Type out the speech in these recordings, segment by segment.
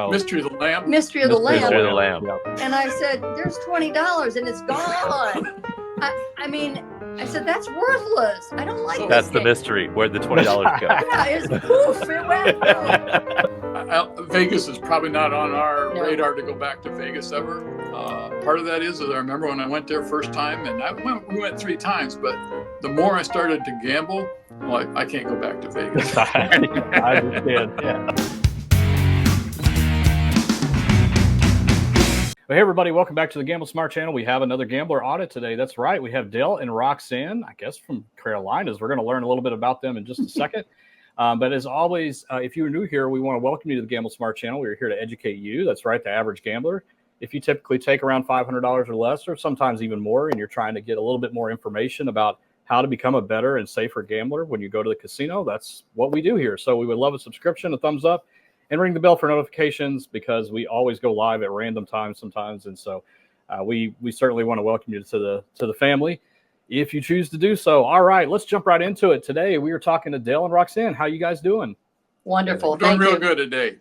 Mystery of the Lamp. Mystery of the Lamp. Mystery of the Lamp. And I said, there's $20 and it's gone. I said, that's worthless. I don't like this That's the game. mystery. Where'd the $20 go? Yeah, it's poof, it went. Vegas is probably not on our radar to go back to Vegas ever. Part of that is that I remember when I went there first time, and we went 3 times, but the more I started to gamble, I'm like, I can't go back to Vegas. I understand. Yeah. Well, hey, everybody. Welcome back to the Gamble Smart channel. We have another Gambler Audit today. That's right. We have Dale and Roxanne, I guess from Carolinas. We're going to learn a little bit about them in just a second. But as always, if you're new here, we want to welcome you to the Gamble Smart channel. We're here to educate you. That's right, the average gambler. If you typically take around $500 or less, or sometimes even more, and you're trying to get a little bit more information about how to become a better and safer gambler when you go to the casino, that's what we do here. So we would love a subscription, a thumbs up, and ring the bell for notifications, because we always go live at random times sometimes. And so we certainly want to welcome you to the family if you choose to do so. All right, let's jump right into it. Today we are talking to Dale and Roxanne. How you guys doing? Wonderful. We're doing Thank real you. good today.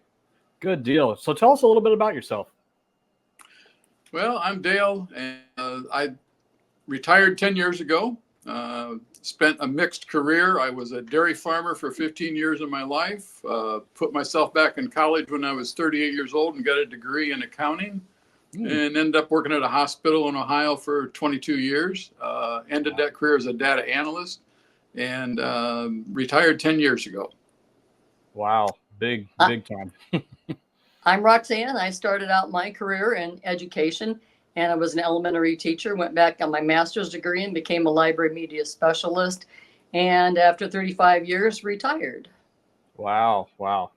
Good deal. So tell us a little bit about yourself. Well, I'm Dale, and I retired 10 years ago. Spent a mixed career. I was a dairy farmer for 15 years of my life. Put myself back in college when I was 38 years old and got a degree in accounting, and ended up working at a hospital in Ohio for 22 years. Ended that career as a data analyst, and retired 10 years ago. Wow, big time. I'm Roxanne. I started out my career in education, and I was an elementary teacher. Went back on my master's degree and became a library media specialist. And after 35 years, retired. Wow.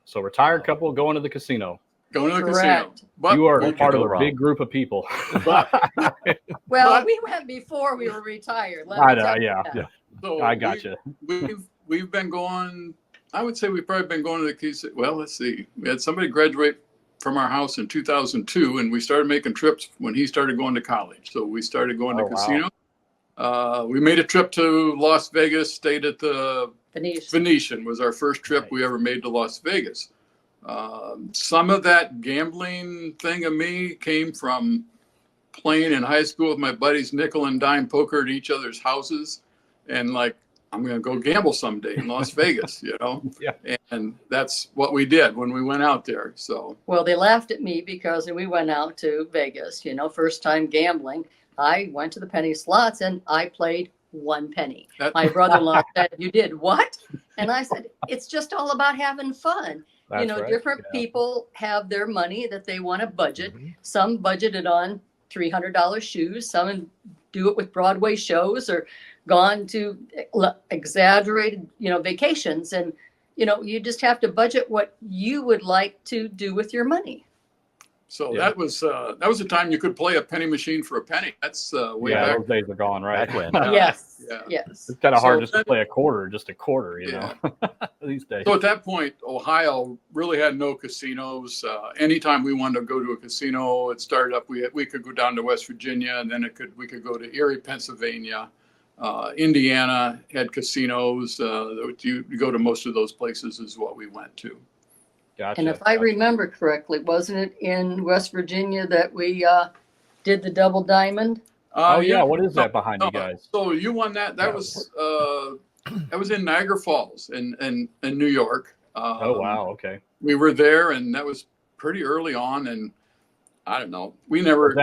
So retired couple going to the casino. Going to the Correct. casino. But You are we part of can a big group of people. But, Well, we went before we were retired. Let me I know, tell you yeah. that. so I gotcha. We've been going. I would say we've probably been going to the casino. Well, let's see. We had somebody graduate from our house in 2002, and we started making trips when he started going to college. So we started going to casino. We made a trip to Las Vegas, stayed at the Venetian was our first trip we ever made to Las Vegas. Some of that gambling thing of me came from playing in high school with my buddies, nickel and dime poker at each other's houses, and like, I'm going to go gamble someday in Las Vegas, Yeah. And that's what we did when we went out there. So, Well, they laughed at me because we went out to Vegas, first time gambling. I went to the penny slots and I played 1 penny. My brother-in-law said, "You did what?" And I said, "It's just all about having fun." That's right. Different people have their money that they want to budget. Some budget it on $300 shoes. Some do it with Broadway shows or gone to exaggerated, vacations. And, you just have to budget what you would like to do with your money. So that was a time you could play a penny machine for a penny. That's way back. Those days are gone, right? Back when. Yes. Yeah. Yes. It's kind of hard So just to play a quarter, you know, these days. So at that point, Ohio really had no casinos. Anytime we wanted to go to a casino, it started up. We could go down to West Virginia, and then we could go to Erie, Pennsylvania. Indiana had casinos. You go to most of those places is what we went to. Gotcha. And if I remember correctly, wasn't it in West Virginia that we did the double diamond? Yeah. What is that behind you guys? So you won that. That was in Niagara Falls in New York. Oh, wow. Okay. We were there, and that was pretty early on. And I don't know. We never.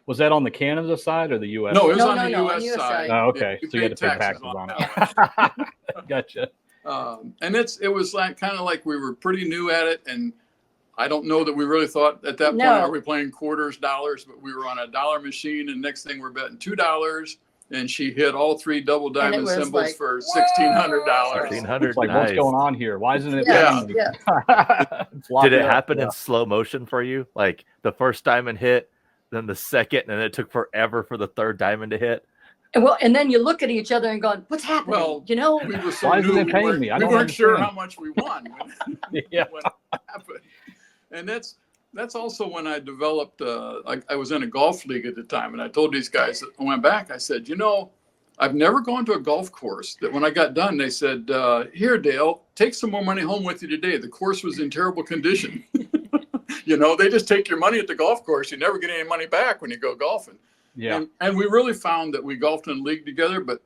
Was that on the Canada side or the U.S.? No, it was No, on no, the no, U.S. side. Oh, okay. So you had to pay taxes on it. Gotcha. And it was kind of like we were pretty new at it, and I don't know that we really thought at that point, are we playing quarters, dollars? But we were on a dollar machine, and next thing we're betting $2, and she hit all 3 double diamond symbols for $1,600. $1,600. It's like, what's going on here? Why isn't it? Yeah. Did it happen in slow motion for you? Like the first diamond hit, then the second, and it took forever for the third diamond to hit? Well, and then you look at each other and going, "What's happening?" Well, we were so why new, isn't it paying me? we weren't sure how much we won when it happened. And that's also when I developed. I was in a golf league at the time, and I told these guys that I went back. I said, I've never gone to a golf course that when I got done, they said, "Here, Dale, take some more money home with you today. The course was in terrible condition." You know, they just take your money at the golf course. You never get any money back when you go golfing. Yeah. And we really found that we golfed in a league together, but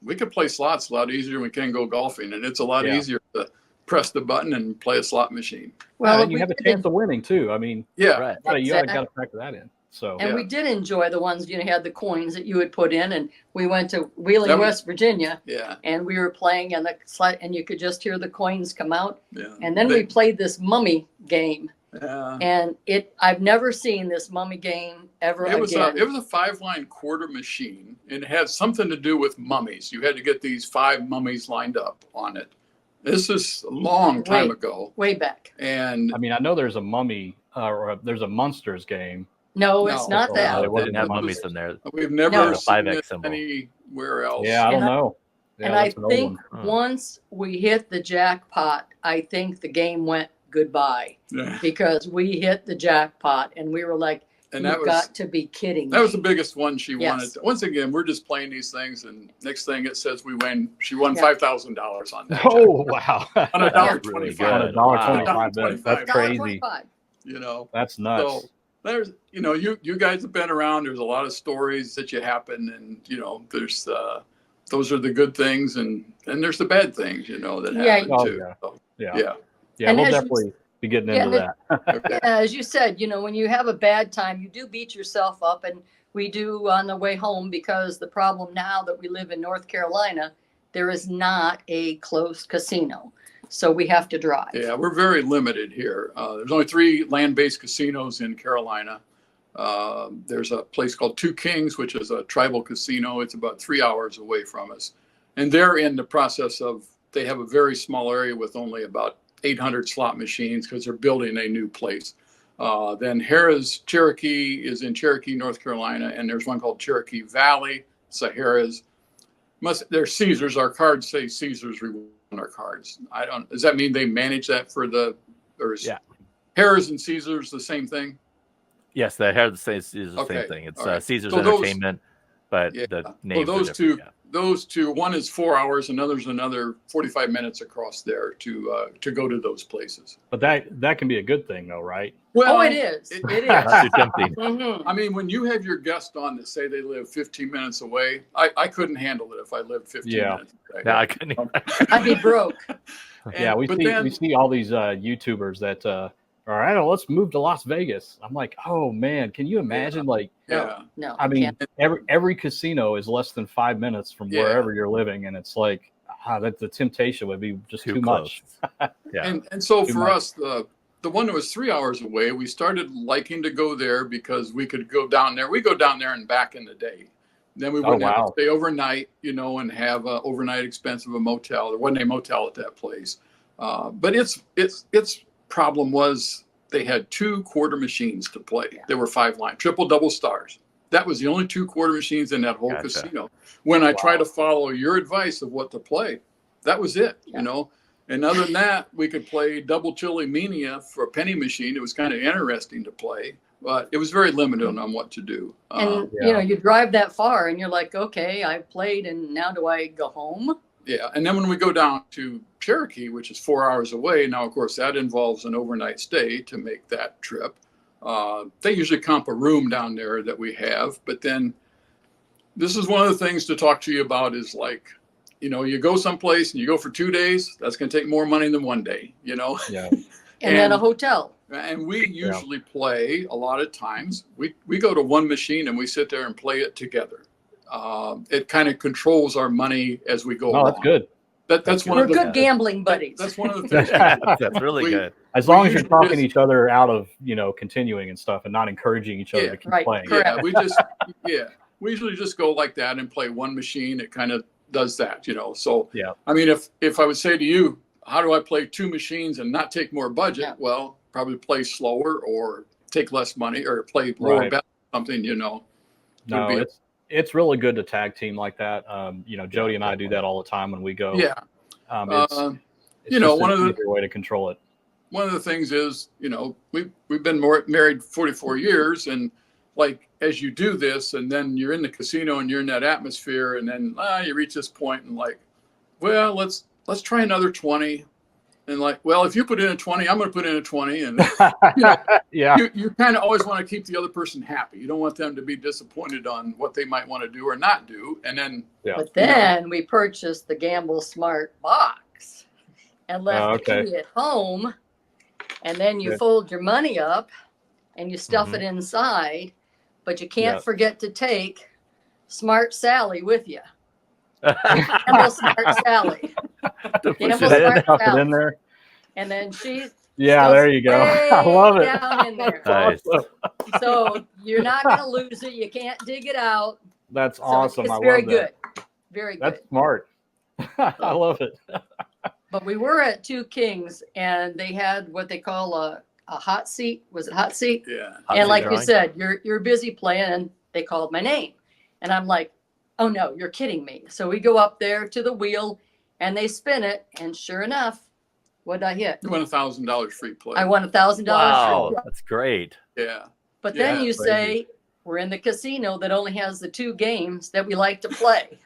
we could play slots a lot easier than we can go golfing. And it's a lot easier to press the button and play a slot machine. Well, and you have a chance of winning too. I mean, yeah, right. You got to factor that in. So, and we did enjoy the ones, had the coins that you would put in, and we went to Wheeling, West Virginia, and we were playing and and you could just hear the coins come out. Yeah. And then we played this mummy game. Yeah. And I've never seen this mummy game ever again. It was a 5-line quarter machine, and it had something to do with mummies. You had to get these 5 mummies lined up on it. This is a long time ago. Way back. And I mean, I know there's a mummy or there's a Munsters game. No, it's not that. It didn't have mummies in there. We've never seen it 5X symbol. anywhere else. Yeah, I don't know. Yeah, and I think once we hit the jackpot, I think the game went goodbye because we hit the jackpot and we were like, and you've got to be kidding me. That was the biggest one she wanted. Once again, we're just playing these things, and next thing it says we win. She won $5,000 on that. Oh, wow. On $1.25. $1.25. That's crazy. You know, that's nuts. So there's, you guys have been around. There's a lot of stories that you happen, and there's those are the good things, and there's the bad things, that happen too. Yeah. So, yeah. We'll definitely be getting into that. Okay. As you said, when you have a bad time, you do beat yourself up, and we do on the way home, because the problem now that we live in North Carolina, there is not a closed casino. So we have to drive. Yeah, we're very limited here. There's only 3 land-based casinos in Carolina. There's a place called Two Kings, which is a tribal casino. It's about 3 hours away from us. And they're in the process they have a very small area with only about 800 slot machines because they're building a new place. Then Harrah's Cherokee is in Cherokee, North Carolina, and there's one called Cherokee Valley. It's a Harrah's. They're Caesars. Our cards say Caesars reward on our cards. Does that mean they manage that Harrah's and Caesars the same thing? Yes, the Harrah's is the same thing. It's Caesars Entertainment, but the names are different. Those two, one is 4 hours, and there's another 45 minutes across there to go to those places. But that can be a good thing, though, right? Well, it is. It is. Not too tempting. Mm-hmm. I mean, when you have your guest on that say they live 15 minutes away, I couldn't handle it if I lived 15 minutes away. No, I couldn't. I'd be broke. We see all these YouTubers that all right, let's move to Las Vegas. I'm like, oh man, can you imagine? No. I mean, every casino is less than 5 minutes from wherever you're living, and it's like that the temptation would be just too much. And so for us, the one that was 3 hours away, we started liking to go there because we could go down there. We go down there and back in the day. Then we wouldn't have to stay overnight, and have an overnight expense of a motel. There wasn't a motel at that place. But its problem was they had 2 quarter machines to play. They were 5-line, triple, double stars. That was the only 2 quarter machines in that whole casino. When I tried to follow your advice of what to play, that was it, And other than that, we could play double chili mania for a penny machine. It was kind of interesting to play, but it was very limited on what to do. And, you drive that far and you're like, okay, I've played, and now do I go home? Yeah. And then when we go down to Cherokee, which is 4 hours away, now, of course, that involves an overnight stay to make that trip. They usually comp a room down there that we have. But then this is one of the things to talk to you about is like, you go someplace and you go for 2 days, that's going to take more money than 1 day, Yeah. And then a hotel. And we usually play a lot of times. We go to one machine and we sit there and play it together. It kind of controls our money as we go along. That's good. That's one of the good gambling buddies. That's one of the things. That's really good. As long as you're talking each other out of, continuing and stuff, and not encouraging each other to keep playing. Correct. We usually just go like that and play one machine. It kind of does that, So I mean, if I would say to you, how do I play 2 machines and not take more budget? Yeah. Well, probably play slower or take less money or play lower bet something, No, it's really good to tag team like that. Jody and I do that all the time when we go. Yeah. It's one of the easier way to control it. One of the things is, we've been married 44 years, and like as you do this, and then you're in the casino and you're in that atmosphere, and then you reach this point and like, well, let's try another 20. And like, well, if you put in a 20, I'm going to put in a 20. And you know, Yeah. you kind of always want to keep the other person happy. You don't want them to be disappointed on what they might want to do or not do. And then, But then we purchased the Gamble Smart box and left the key at home. And then you fold your money up and you stuff it inside, but you can't forget to take Smart Sally with you. Gamble Smart Sally. Gamble Smart Sally. In there. And then she's there you go. I love it. Down in there. Nice. So you're not going to lose it. You can't dig it out. That's So awesome. It's I very love good. that. Very good. That's smart. I love it. But we were at Two Kings, and they had what they call a hot seat. Was it hot seat? yeah. And like you said, you're busy playing, and they called my name. And I'm like, oh no, you're kidding me. So we go up there to the wheel, and they spin it, and sure enough, what did I hit? You won $1,000 free play. I won $1,000. Wow, that's great. Yeah. But Yeah, then you say, we're in the casino that only has the 2 games that we like to play.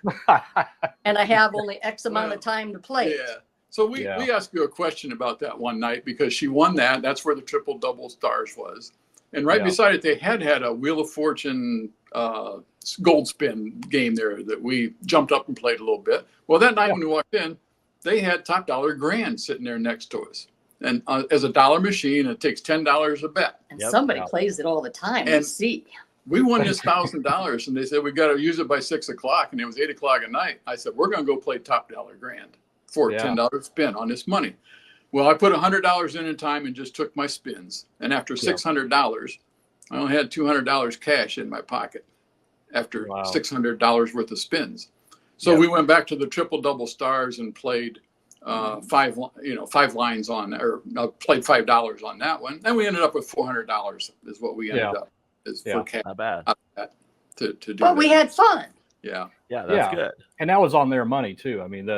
And I have only X amount of time to play it. Yeah. So we asked you a question about that one night because she won that. That's where the triple double stars was. And right beside it, they had a Wheel of Fortune gold spin game there that we jumped up and played a little bit. Well, that night when we walked in, they had top dollar grand sitting there next to us. And as a dollar machine, it takes $10 a bet. And somebody plays it all the time. And see. We won this $1,000, and they said we got to use it by 6 o'clock, and it was 8 o'clock at night. I said we're going to go play top dollar grand for a $10 spin on this money. Well, I put $100 in time and just took my spins. And after $600, I only had $200 cash in my pocket after $600 worth of spins. So we went back to the triple double stars and played 5 lines on, or played $5 on that one. And we ended up with $400 is what we ended up for cash. Not bad. To do but we had fun. Yeah, that's good. And that was on their money too. I mean, the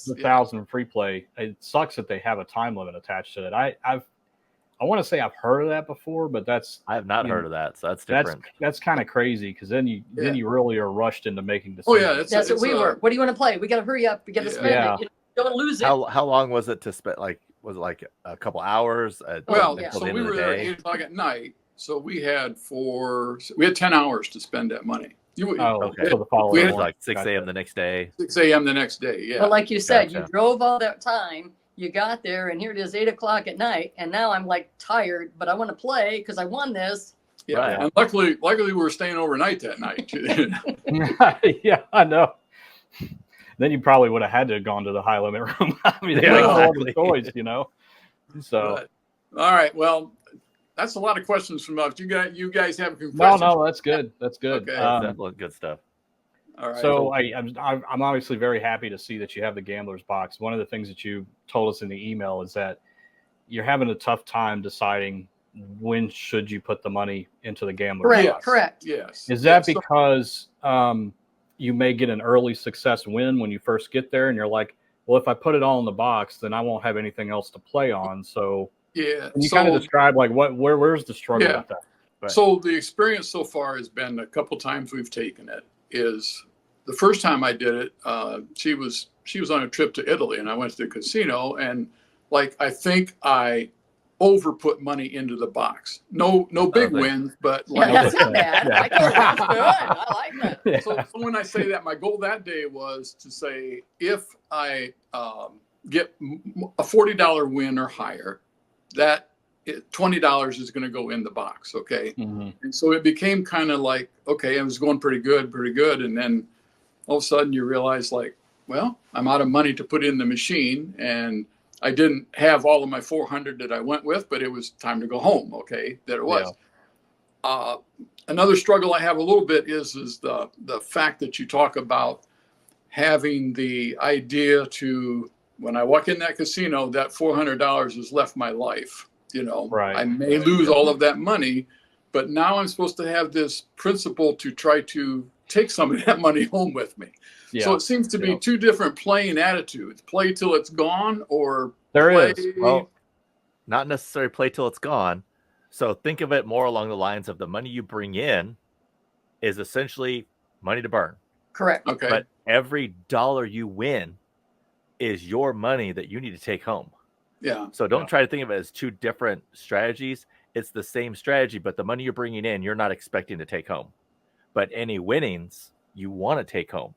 1,000 free play. It sucks that they have a time limit attached to it. I want to say I've heard of that before, but I have not heard of that. So that's different. That's kind of crazy because then you really are rushed into making decisions. Oh yeah, that's what we were. What do you want to play? We got to hurry up. We got to spend it. You don't lose it. How long was it to spend? Like, was it like a couple hours? So we were there at 8 o'clock at night. So we had 10 hours to spend that money. Okay. So the following was like 6 a.m. the next day. 6 a.m. the next day. Yeah. But like you said, you drove all that time. You got there, and here it is, 8 o'clock at night, and now I'm like tired, but I want to play because I won this. Yeah, right. And luckily we were staying overnight that night too. Yeah, I know. Then you probably would have had to have gone to the high limit room. I mean, they had all the toys, So, all right, well, that's a lot of questions from us. You guys have questions? No, that's good. That's good. Okay. Good stuff. All right. So I'm obviously very happy to see that you have the gambler's box. One of the things that you told us in the email is that you're having a tough time deciding when should you put the money into the gambler's box. Correct. Yes. Is that because you may get an early success win when you first get there, and you're like, well, if I put it all in the box, then I won't have anything else to play on. So can you kind of describe like where's the struggle with that? Right. So the experience so far has been a couple times we've taken it. Is the first time I did it, she was on a trip to Italy, and I went to the casino, and like I think I overput money into the box. No big wins, but like that's not bad. I that's good. I like that. So when I say that, my goal that day was to say if I get a $40 win or higher, that $20 is going to go in the box. Okay. Mm-hmm. And so it became kind of like, okay, I was going pretty good. And then all of a sudden you realize like, well, I'm out of money to put in the machine, and I didn't have all of my 400 that I went with, but it was time to go home. Okay. That it was. Yeah. Another struggle I have a little bit is the fact that you talk about having the idea to, when I walk in that casino, that $400 has left my life. Right. I may lose all of that money, but now I'm supposed to have this principle to try to take some of that money home with me. Yeah. So it seems to be two different playing attitudes: play till it's gone, or well, not necessarily play till it's gone. So think of it more along the lines of the money you bring in is essentially money to burn. Correct. Okay. But every dollar you win is your money that you need to take home. Yeah. So don't Yeah. try to think of it as two different strategies. It's the same strategy, but the money you're bringing in, you're not expecting to take home. But any winnings you want to take home.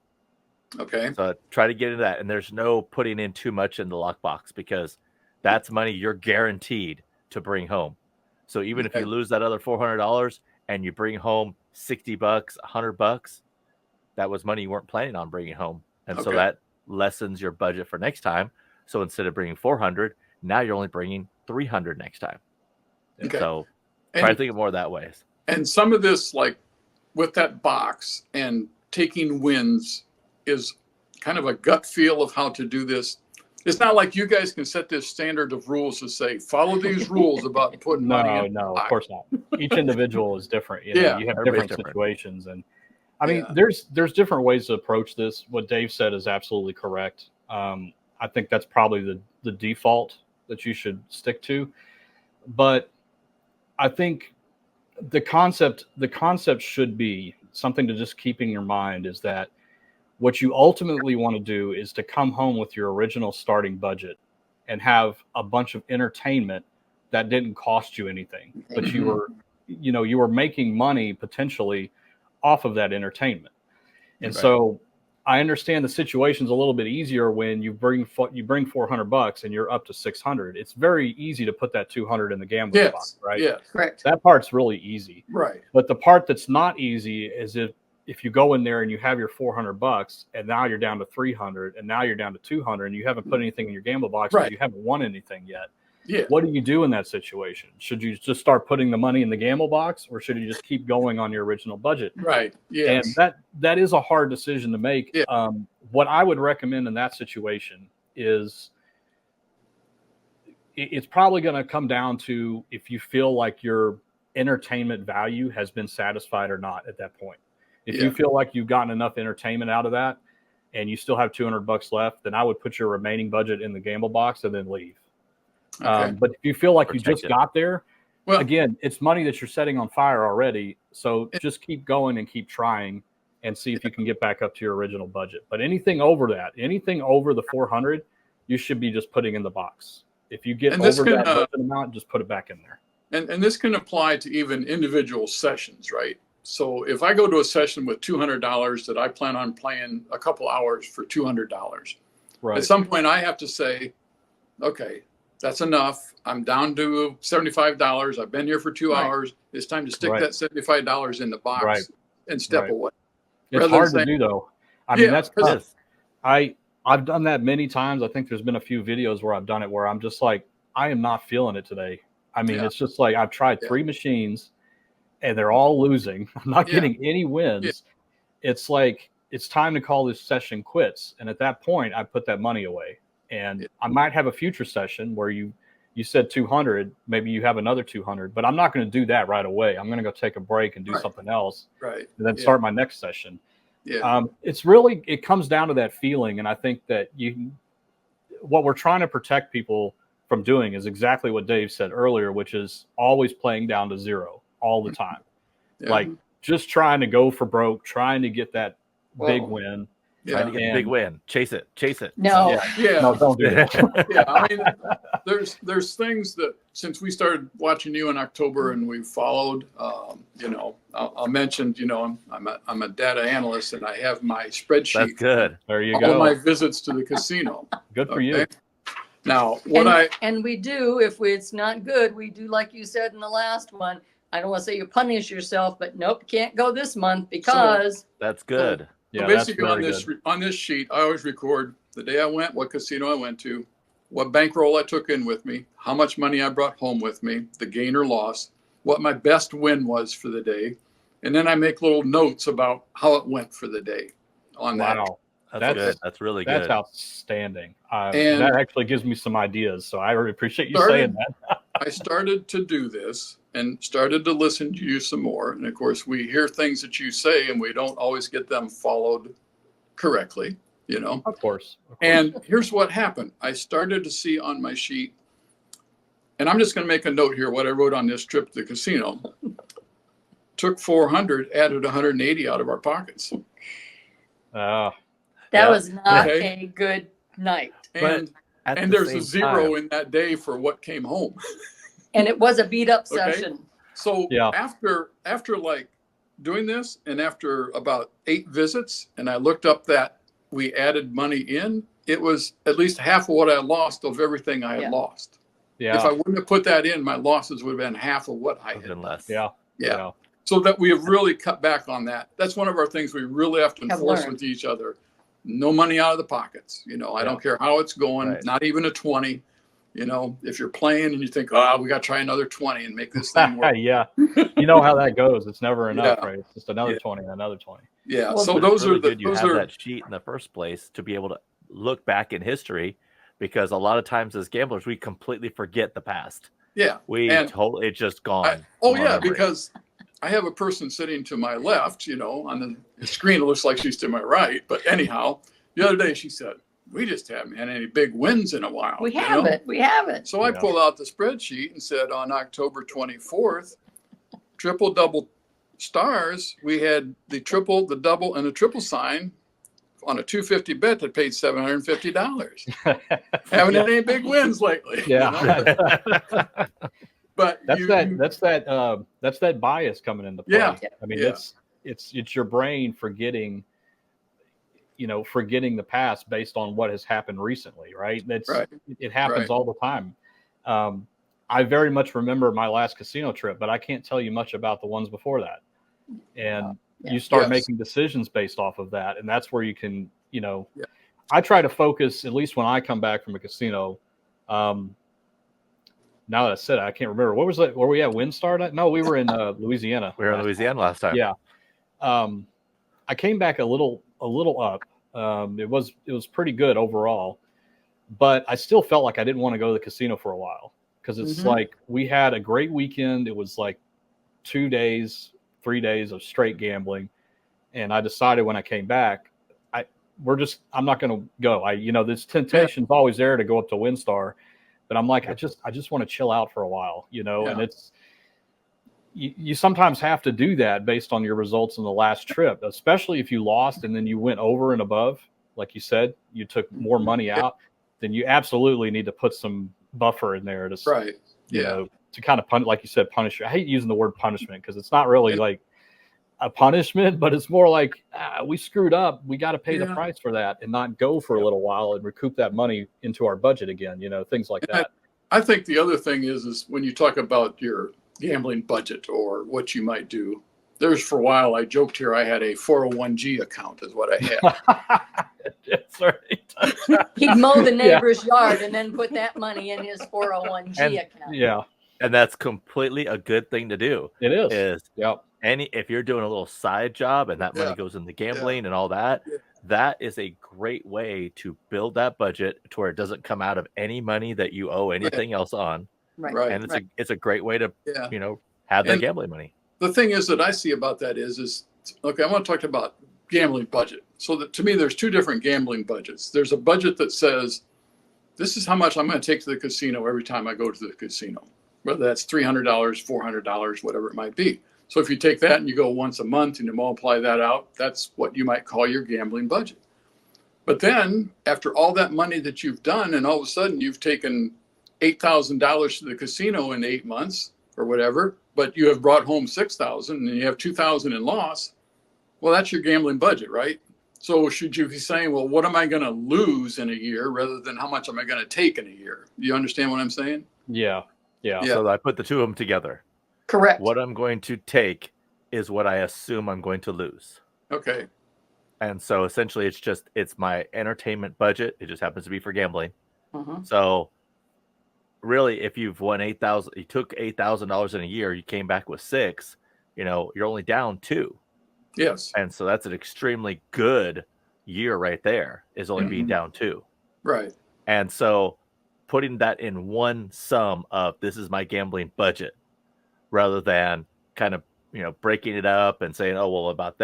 Okay. So try to get into that. And there's no putting in too much in the lockbox, because that's money you're guaranteed to bring home. So even if you lose that other $400 and you bring home $60, $100, that was money you weren't planning on bringing home. And so that lessens your budget for next time. So instead of bringing 400, now you're only bringing 300 next time. Okay. So try to think of more that way. And some of this, like with that box and taking wins, is kind of a gut feel of how to do this. It's not like you guys can set this standard of rules to say, follow these rules about putting money in. No, of course not. Each individual is different. You know, Yeah, you have everybody's different different. situations. And I mean, there's different ways to approach this. What Dave said is absolutely correct. I think that's probably the default that you should stick to. But I think the concept should be something to just keep in your mind, is that what you ultimately want to do is to come home with your original starting budget and have a bunch of entertainment that didn't cost you anything, but you were making money potentially off of that entertainment. And so I understand the situation's a little bit easier when you bring $400 and you're up to 600. It's very easy to put that 200 in the gambling box, right? Yes. Correct. That part's really easy. Right. But the part that's not easy is if you go in there and you have your $400 and now you're down to 300 and now you're down to 200 and you haven't put anything in your gamble box because you haven't won anything yet. Yeah. What do you do in that situation? Should you just start putting the money in the gamble box, or should you just keep going on your original budget? Right. Yes. And that is a hard decision to make. Yeah. What I would recommend in that situation is it's probably going to come down to if you feel like your entertainment value has been satisfied or not at that point. If you feel like you've gotten enough entertainment out of that and you still have $200 left, then I would put your remaining budget in the gamble box and then leave. Okay. But if you feel like Protect you just it. got there, Well, again, it's money that you're setting on fire already. So just keep going and keep trying and see if you can get back up to your original budget. But anything over that, anything over the 400, you should be just putting in the box. If you get over that budget amount, just put it back in there. And this can apply to even individual sessions, right? So if I go to a session with $200 that I plan on playing a couple hours for $200, Right. at some point I have to say, okay, that's enough. I'm down to $75. I've been here for 2 hours. It's time to stick that $75 in the box and step away. It's Rather hard than to do though. I Yeah, mean, that's because- tough. I've done that many times. I think there's been a few videos where I've done it where I'm just like, I am not feeling it today. I mean, it's just like I've tried 3 machines and they're all losing. I'm not getting any wins. Yeah. It's like, it's time to call this session quits. And at that point, I put that money away. And I might have a future session where you said 200, maybe you have another 200, but I'm not going to do that right away. I'm going to go take a break and do something else, Right. and then start my next session. Yeah. It comes down to that feeling. And I think that what we're trying to protect people from doing is exactly what Dave said earlier, which is always playing down to zero all the time. Yeah. Like just trying to go for broke, trying to get that big win. Trying to get a big win. Chase it. No. Yeah. No, don't do that. Yeah. I mean, there's things that since we started watching you in October and we've followed, I'll mention, I'm a data analyst and I have my spreadsheet. That's good. There you All go. my visits to the casino. Good for you. Now, And we do, if it's not good, we do like you said in the last one. I don't want to say you punish yourself, but nope, can't go this month because. That's good. Yeah, so that's basically very on this sheet, I always record the day I went, what casino I went to, what bankroll I took in with me, how much money I brought home with me, the gain or loss, what my best win was for the day, and then I make little notes about how it went for the day on that. Wow. That's good. That's really good. That's outstanding. And that actually gives me some ideas. So I really appreciate you saying that. I started to do this and started to listen to you some more. And of course, we hear things that you say and we don't always get them followed correctly, Of course. And here's what happened. I started to see on my sheet, and I'm just going to make a note here, what I wrote on this trip to the casino. Took 400, added 180 out of our pockets. That was not Okay. a good night. And at And the there's a same 0 time. in that day for what came home. And it was a beat up Okay. session. So Yeah. after like doing this and after about 8 visits, and I looked up that we added money in, it was at least half of what I lost of everything I had Yeah. lost. Yeah. If I wouldn't have put that in, my losses would have been half of what I had Even done. less. Yeah. Yeah. So that we have really cut back on that. That's one of our things we really have to Have enforce learned. with each other. No money out of the pockets. You know, I don't care how it's going, Right. not even a 20. You know, if you're playing and you think, oh, we got to try another 20 and make this thing work. Yeah. You know how that goes. It's never enough, Yeah. right? It's just another Yeah. 20 and another 20. Yeah. Well, So But it's those really are the, good you those have are, that sheet in the first place to be able to look back in history, because a lot of times as gamblers we completely forget the past. yeah. We And totally it's just gone. oh from our yeah, memory. because I have a person sitting to my left, you know, on the screen, it looks like she's to my right. But anyhow, the other day she said, we just haven't had any big wins in a while. We you know? haven't. We haven't. So I Yeah. pulled out the spreadsheet and said on October 24th, triple, double stars, we had the triple, the double, and the triple sign on a 250 bet that paid $750. Haven't had any big wins lately. you know? Yeah. But That's that bias coming into play. Yeah. I mean, Yeah. it's your brain forgetting the past based on what has happened recently, right? Right. It happens Right. all the time. I very much remember my last casino trip, but I can't tell you much about the ones before that. And Yeah. you start Yes. making decisions based off of that, and that's where you can, Yeah. I try to focus, at least when I come back from a casino. Now that I said it, I can't remember. What was that? Were we at WinStar? No, we were in Louisiana. We were in Louisiana last time. Yeah. I came back a little up. It was pretty good overall, but I still felt like I didn't want to go to the casino for a while, because it's Mhm. like we had a great weekend. It was like 3 days of straight gambling, and I decided when I came back, I'm not going to go. This temptation's always there to go up to WinStar, but I'm like, I just want to chill out for a while, and Yeah. it's, you sometimes have to do that based on your results in the last trip, especially if you lost and then you went over and above, like you said, you took more money out, then you absolutely need to put some buffer in there to, Right. Yeah. to kind of like you said, punish you. I hate using the word punishment because it's not really Yeah. like a punishment, but it's more like we screwed up. We got to pay the Yeah. price for that and not go for a little while and recoup that money into our budget again, things like And that. I think the other thing is when you talk about your gambling budget or what you might do, for a while, I joked here, I had a 401g account is what I had. That's right. He'd mow the neighbor's yard and then put that money in his 401g And- account. Yeah, And that's completely a good thing to do. it is. Is Yep. if you're doing a little side job and that money Yeah. goes into gambling and all that, Yeah. that is a great way to build that budget to where it doesn't come out of any money that you owe anything else on. Right. Right. And it's a great way to Yeah. have that And- gambling money. The thing is that I see about that is okay, I want to talk about gambling budget. So that to me, there's 2 different gambling budgets. There's a budget that says, this is how much I'm going to take to the casino every time I go to the casino, whether that's $300, $400, whatever it might be. So if you take that and you go once a month and you multiply that out, that's what you might call your gambling budget. But then after all that money that you've done, and all of a sudden you've taken $8,000 to the casino in 8 months or whatever, but you have brought home 6,000 and you have 2,000 in loss. Well, that's your gambling budget, right? So should you be saying, well, what am I going to lose in a year rather than how much am I going to take in a year? You understand what I'm saying? Yeah. Yeah. So I put the 2 of them together. Correct. What I'm going to take is what I assume I'm going to lose. Okay. And so essentially it's my entertainment budget. It just happens to be for gambling. Mhm. So really, if you've won $8,000, you took $8,000 in a year, you came back with 6, you're only down 2. Yes. And so that's an extremely good year right there, is only being down 2. Right. And so putting that in one sum of this is my gambling budget, rather than kind of, breaking it up and saying, oh, well, what about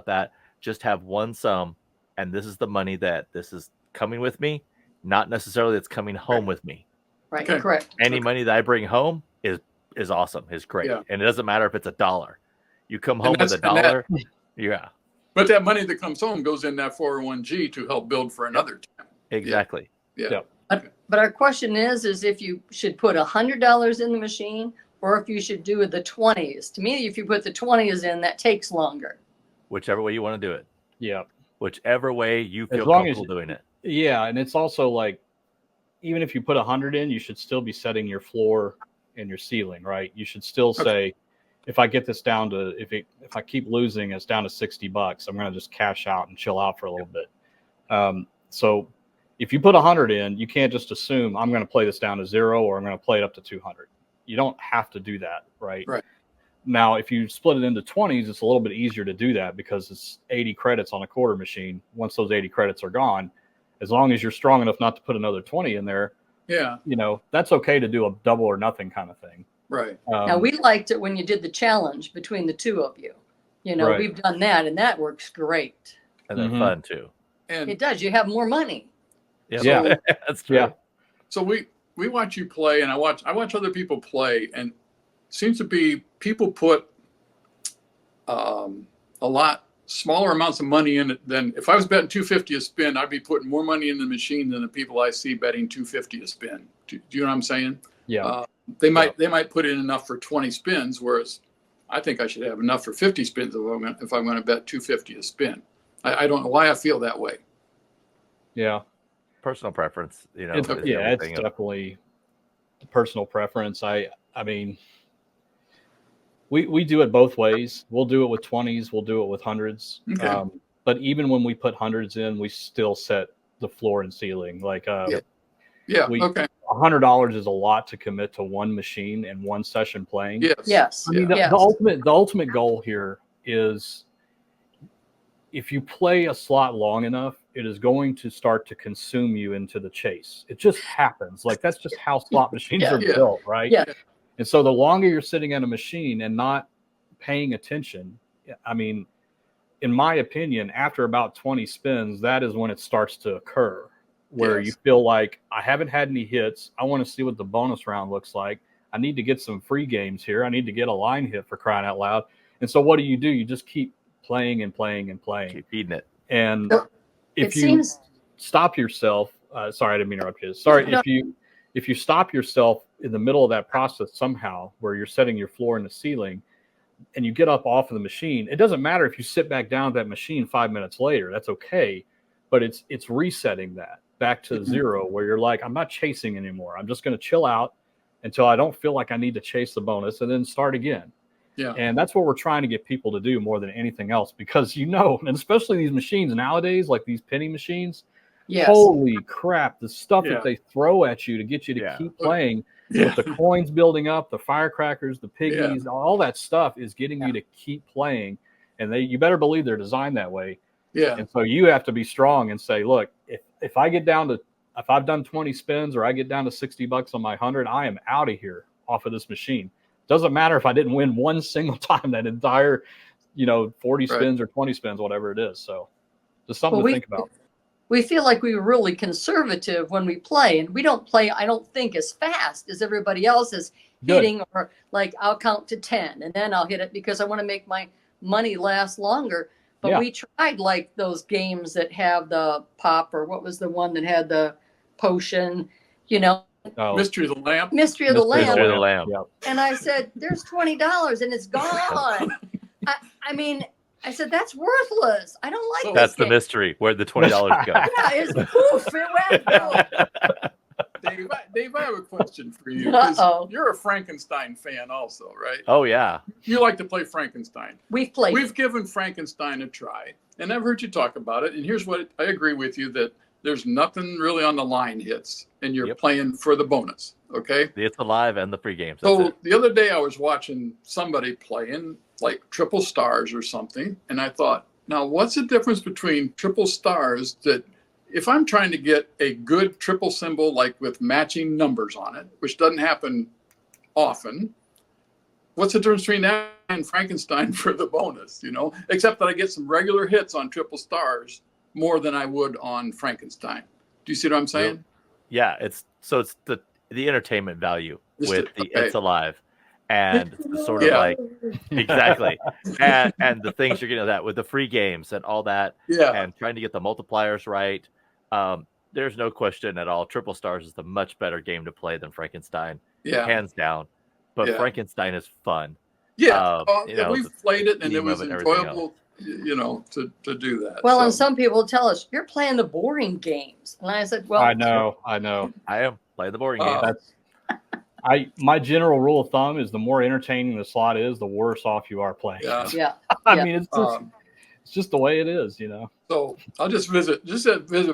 that? Just have one sum. And this is the money that this is coming with me, not necessarily it's coming home with me. Right. Okay. Correct. Any money that I bring home is awesome, is great. Yeah. And it doesn't matter if it's $1. You come home And with $1. Yeah, But that money that comes home goes in that 401g to help build for another time. exactly. Yeah. But But our question is if you should put $100 in the machine or if you should do the 20s. To me, if you put the 20s in, that takes longer. Whichever way you want to do it. Yeah. Whichever way you feel long comfortable as- doing it. Yeah, and it's also like, even if you put 100 in, you should still be setting your floor and your ceiling, right? You should still say, if I get this down to, if I keep losing, it's down to $60, I'm going to just cash out and chill out for a little bit. So if you put 100 in, you can't just assume I'm going to play this down to 0 or I'm going to play it up to 200. You don't have to do that, right? Right. Now, if you split it into 20s, it's a little bit easier to do that because it's 80 credits on a quarter machine. Once those 80 credits are gone, as long as you're strong enough not to put another 20 in there, Yeah. That's okay to do a double or nothing kind of thing. Right. Now, we liked it when you did the challenge between the two of you. Right. We've done that, and that works great. And they're fun too. And It does. You have more money. Yep. Yeah. That's true. Yeah. so we watch you play, and I watch other people play, and it seems to be people put a lot smaller amounts of money in it than if I was betting $250 a spin, I'd be putting more money in the machine than the people I see betting $250 a spin. Do you know what I'm saying? Yeah. They might put in enough for 20 spins, whereas I think I should have enough for 50 spins if I'm going to bet $250 a spin. I don't know why I feel that way. Yeah. Personal preference, It's is the only thing. definitely personal preference. I mean, we do it both ways. We'll do it with 20s. We'll do it with hundreds. Okay. But even when we put hundreds in, we still set the floor and ceiling. Like, Yeah. we- Okay. $100 is a lot to commit to one machine and one session playing. Yes. Yes. I mean, the Yes. ultimate goal here is, if you play a slot long enough, it is going to start to consume you into the chase. It just happens. Like, that's just how slot machines Yeah. are Yeah. built, right? Yeah. And so the longer you're sitting at a machine and not paying attention, I mean, in my opinion, after about 20 spins, that is when it starts to occur, where Yes. you feel like, I haven't had any hits. I want to see what the bonus round looks like. I need to get some free games here. I need to get a line hit, for crying out loud. And so what do? You just keep playing and playing and playing. Keep feeding it. And Well, if it you seems stop yourself, sorry, I didn't mean to interrupt you. Sorry, No. if you stop yourself in the middle of that process somehow, where you're setting your floor and the ceiling, and you get up off of the machine, it doesn't matter if you sit back down at that machine 5 minutes later. That's okay, but it's resetting that back to zero, where you're like, I'm not chasing anymore. I'm just going to chill out until I don't feel like I need to chase the bonus, and then start again. Yeah. And that's what we're trying to get people to do more than anything else, because and especially these machines nowadays, like these penny machines, yes. holy crap, the stuff Yeah. that they throw at you to get you to Yeah. keep playing, Yeah. with the coins building up, the firecrackers, the piggies, all that stuff is getting you to keep playing. And you better believe they're designed that way. Yeah. And so you have to be strong and say, look, if I get down to, if I've done 20 spins or I get down to $60 on my 100, I am out of here off of this machine. Doesn't matter if I didn't win one single time that entire, 40 spins or 20 spins, whatever it is. So just something to think about. We feel like we're really conservative when we play, and we don't play, I don't think, as fast as everybody else is hitting, or like I'll count to 10 and then I'll hit it because I want to make my money last longer. But we tried like those games that have the pop, or what was the one that had the potion, Oh, Mystery of the Lamp. Mystery of the Mystery Lamp. of the Lamb. Yeah. And I said, there's $20 and it's gone. I mean, I said, that's worthless. I don't like That's this the game. mystery. Where'd the $20 go? Yeah, it's poof, it went poof. Dave, I have a question for you. 'Cause Uh-oh. You're a Frankenstein fan also, right? Oh yeah. You like to play Frankenstein. We've played. We've given Frankenstein a try, and I've heard you talk about it. And here's what I agree with you, that there's nothing really on the line hits, and you're playing for the bonus. Okay. It's alive and the free games. That's So it. the other day I was watching somebody playing like triple stars or something, and I thought, now what's the difference between triple stars, that if I'm trying to get a good triple symbol, like with matching numbers on it, which doesn't happen often, what's the difference between that and Frankenstein for the bonus, except that I get some regular hits on triple stars more than I would on Frankenstein. Do you see what I'm saying? Yeah, it's the entertainment value Just with the- the okay. It's Alive, and sort of Yeah. like exactly, and the things you're getting at that with the free games and all that, Yeah. and trying to get the multipliers right. there's no question at all. Triple Stars is the much better game to play than Frankenstein, Yeah. hands down. But Yeah. Frankenstein is fun. Yeah. You know, we've played it and it theme was of it and everything enjoyable, you know, to do that. Well, so. and some people tell us, you're playing the boring games. And I said, well, I know. I am playing the boring game. That's my general rule of thumb is the more entertaining the slot is, the worse off you are playing. Yeah. yeah. I mean, it's just the way it is, you know. So I'll just visit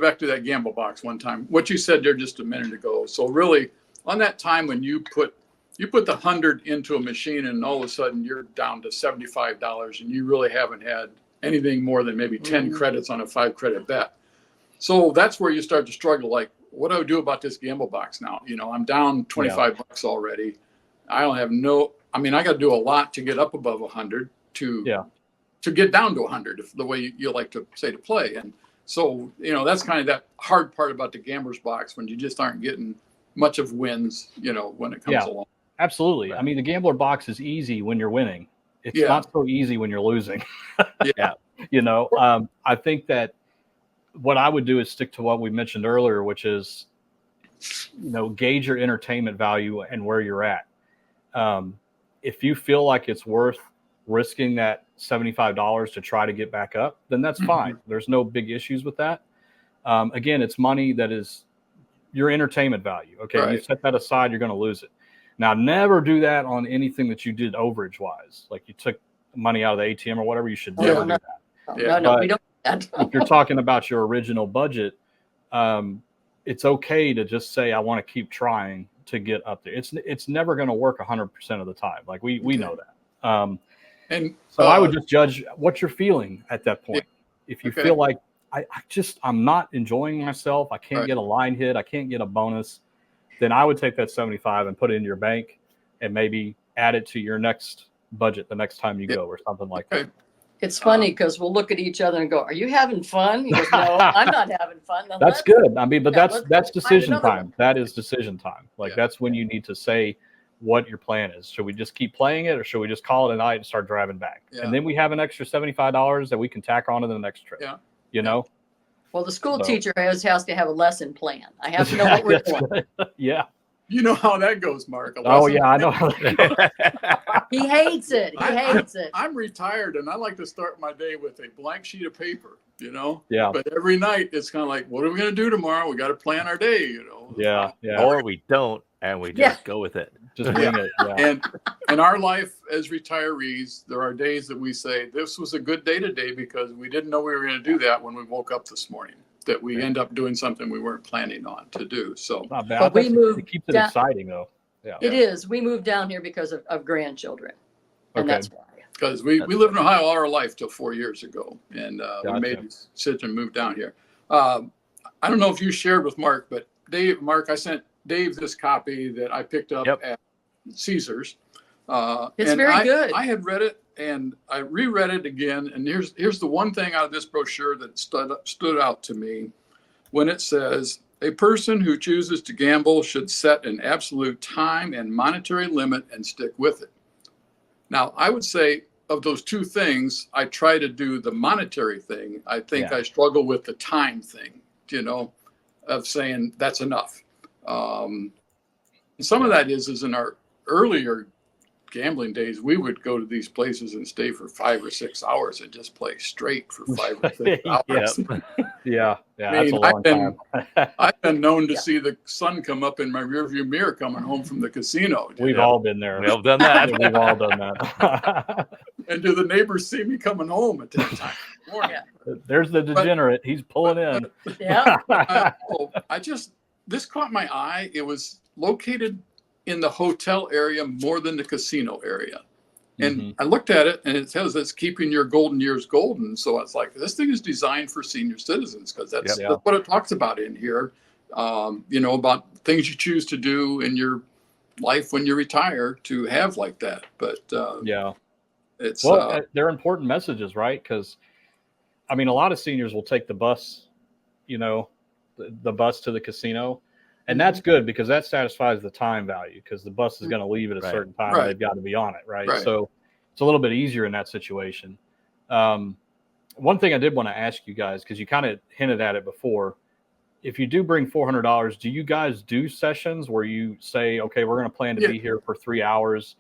back to that gamble box one time. What you said there just a minute ago. So really, on that time when you put the 100 into a machine and all of a sudden you're down to $75 and you really haven't had anything more than maybe 10 credits on a 5-credit bet. So that's where you start to struggle. Like, what do I do about this gamble box now? You know, I'm down 25 bucks already. I don't have I got to do a lot to get up above 100 to get down to 100, if the way you like to say to play. And so, you know, that's kind of that hard part about the gambler's box when you just aren't getting much of wins, you know, when it comes along. Absolutely. I mean, the gambler box is easy when you're winning. It's not so easy when you're losing. Yeah. You know, I think that what I would do is stick to what we mentioned earlier, which is, you know, gauge your entertainment value and where you're at. If you feel like it's worth risking that $75 to try to get back up, then that's fine. There's no big issues with that. Again, it's money that is your entertainment value. Okay. Right. You set that aside, you're going to lose it. Now, never do that on anything that you did overage wise. Like you took money out of the ATM or whatever, you should never do that. No, we don't do that. If you're talking about your original budget, it's okay to just say, I want to keep trying to get up there. It's never going to work 100% of the time. Like we know that. And so I would just judge what you're feeling at that point. If you feel like I'm not enjoying myself, I can't get a line hit, I can't get a bonus, then I would take that 75 and put it in your bank and maybe add it to your next budget the next time you go or something like that. It's funny because we'll look at each other and go, are you having fun? He goes, no, I'm not having fun. Then that's good. I mean, but that's decision time. One. That is decision time. Like that's when you need to say what your plan is. Should we just keep playing it or should we just call it a night and start driving back? And then we have an extra $75 that we can tack on to the next trip. You know? Well, the school teacher has to have a lesson plan. I have to know what we're doing. You know how that goes, Mark. Oh, yeah, I know how that goes. He hates it. He hates it. I'm retired, and I like to start my day with a blank sheet of paper, you know? Yeah. But every night, it's kind of like, what are we going to do tomorrow? We got to plan our day, you know? Yeah. Or we don't, and we just go with it. Just wing it. Yeah. And in our life as retirees, there are days that we say, this was a good day today because we didn't know we were going to do that when we woke up this morning. That we end up doing something we weren't planning on to do. So not bad. But it keeps it exciting though. Yeah. It is. We moved down here because of grandchildren. And that's why. Because we lived in Ohio all our life till 4 years ago. And we made the decision to move down here. I don't know if you shared with Mark, but Mark, I sent Dave this copy that I picked up at Caesars. It's very good. I had read it and I reread it again. And here's the one thing out of this brochure that stood out to me when it says, a person who chooses to gamble should set an absolute time and monetary limit and stick with it. Now, I would say of those two things, I try to do the monetary thing. I think I struggle with the time thing, you know, of saying that's enough. Some of that is in our earlier gambling days, we would go to these places and stay for 5 or 6 hours and just play straight for 5 or 6 hours. Yeah, I mean, that's a long time. I've been known to see the sun come up in my rearview mirror coming home from the casino. We've all been there. We've done that. We've all done that. And do the neighbors see me coming home at that time? There's the degenerate. He's pulling in. This caught my eye. It was located in the hotel area more than the casino area. And I looked at it and it says it's keeping your golden years golden. So it's like, this thing is designed for senior citizens because that's what it talks about in here. You know, about things you choose to do in your life when you retire to have like that. But it's they're important messages, right? Because I mean, a lot of seniors will take the bus, you know, the bus to the casino. And that's good because that satisfies the time value because the bus is going to leave at a certain time. And they've got to be on it, right? So it's a little bit easier in that situation. One thing I did want to ask you guys, because you kind of hinted at it before, if you do bring $400, do you guys do sessions where you say, okay, we're going to plan to be here for 3 hours.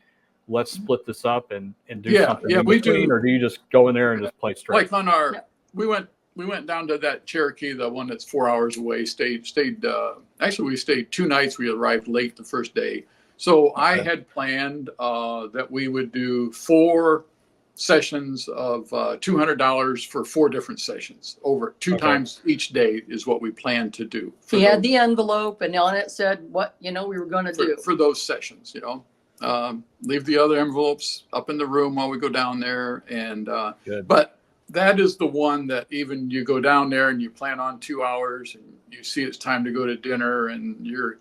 Let's split this up and do something in we between, do. or do you just go in there and just play straight? Like on our, we went down to that Cherokee, the one that's 4 hours away. Actually, we stayed 2 nights. We arrived late the first day. So I had planned that we would do 4 sessions of $200 for 4 different sessions over 2 times each day is what we planned to do. He had the envelope, and on it said what we were going to do for those sessions. Leave the other envelopes up in the room while we go down there, and but that is the one that even you go down there and you plan on 2 hours, and you see it's time to go to dinner, and you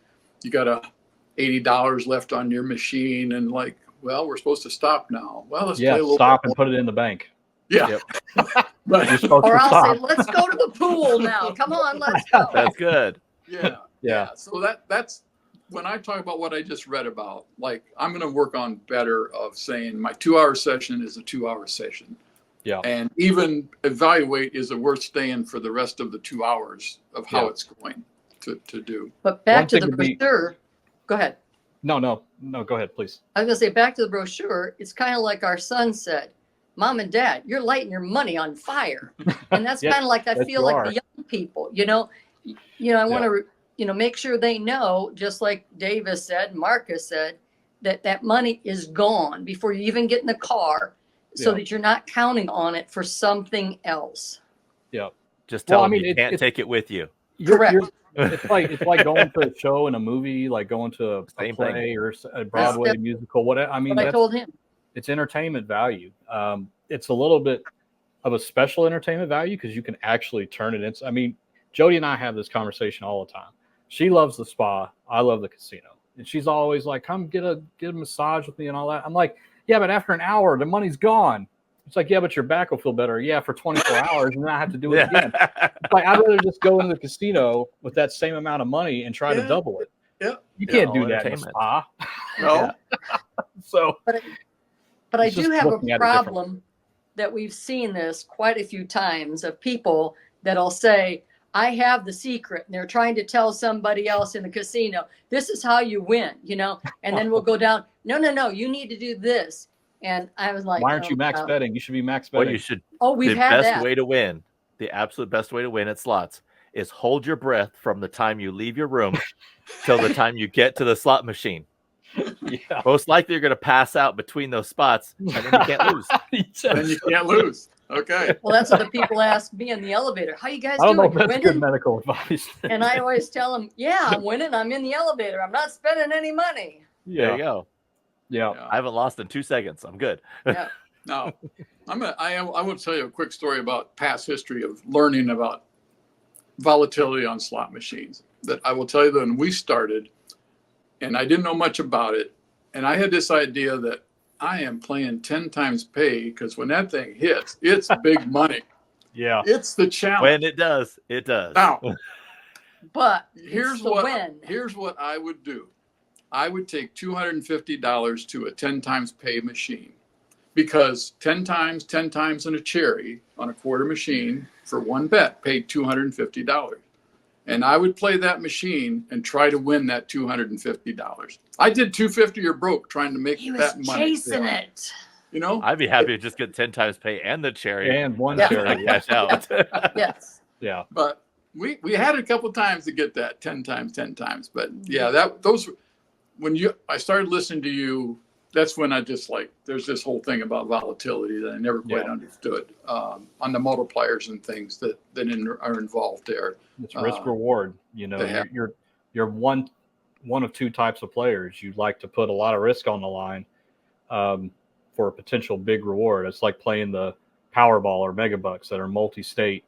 got $80 left on your machine, and like, well, we're supposed to stop now. Well, let's play a little stop bit and put it in the bank. Yeah. But, or I'll say, let's go to the pool now. Come on, let's go. That's good. Yeah. So that's when I talk about what I just read about, like, I'm going to work on better of saying my 2-hour session is a 2-hour session. Yeah. And even evaluate, is it worth staying for the rest of the 2 hours of how it's going to do. But back to the brochure. Go ahead. No, go ahead, please. I was going to say, back to the brochure, it's kind of like our son said, Mom and Dad, you're lighting your money on fire. And that's kind of like, I feel like the young people, I want to, make sure they know, just like Dave has said, Mark has said, that money is gone before you even get in the car, so that you're not counting on it for something else. Yeah. Just tell them you can't take it with you. Correct. It's like going to a show and a movie, like going to a play or a Broadway musical, whatever. I mean, I told him it's entertainment value. It's a little bit of a special entertainment value because you can actually turn it into. I mean, Jody and I have this conversation all the time. She loves the spa. I love the casino, and she's always like, "Come get a massage with me and all that." I'm like, "Yeah, but after an hour, the money's gone." It's like, yeah, but your back will feel better. Yeah, for 24 hours, and then I have to do it again. It's like, I'd rather just go into the casino with that same amount of money and try to double it. Yeah. You can't do that in a spa. No. So, but I do have a problem that we've seen this quite a few times of people that'll say, I have the secret, and they're trying to tell somebody else in the casino, this is how you win, and then we'll go down. No, you need to do this. And I was like, why aren't you max betting? You should be max betting. Well, you should. Oh, we've had that. The best way to win, the absolute best way to win at slots is hold your breath from the time you leave your room till the time you get to the slot machine. Yeah. Most likely you're going to pass out between those spots, and then you can't lose. Then you can't lose. Okay. Well, that's what the people ask me in the elevator. How you guys doing? I don't know if that's good medical advice. And I always tell them, yeah, I'm winning. I'm in the elevator. I'm not spending any money. Yeah. There you go. Yeah. I haven't lost in 2 seconds. I'm good. Yeah. Now, I will tell you a quick story about past history of learning about volatility on slot machines. That I will tell you that when we started, and I didn't know much about it, and I had this idea that I am playing 10 times pay because when that thing hits, it's big money. Yeah. It's the challenge. When it does, it does. Now, but here's what I would do. I would take $250 to a 10 times pay machine, because 10 times in a cherry on a quarter machine for one bet paid $250. And I would play that machine and try to win that $250. I did $250 or broke trying to make that money. Chasing it. I'd be happy to just get 10 times pay and the cherry and one cherry cash out. Yes. Yeah. But we had a couple times to get that 10 times. But yeah, when I started listening to you, that's when I just there's this whole thing about volatility that I never quite understood on the multipliers and things that are involved there. It's risk reward. You're one of 2 types of players. You like to put a lot of risk on the line for a potential big reward. It's like playing the Powerball or Megabucks that are multi-state,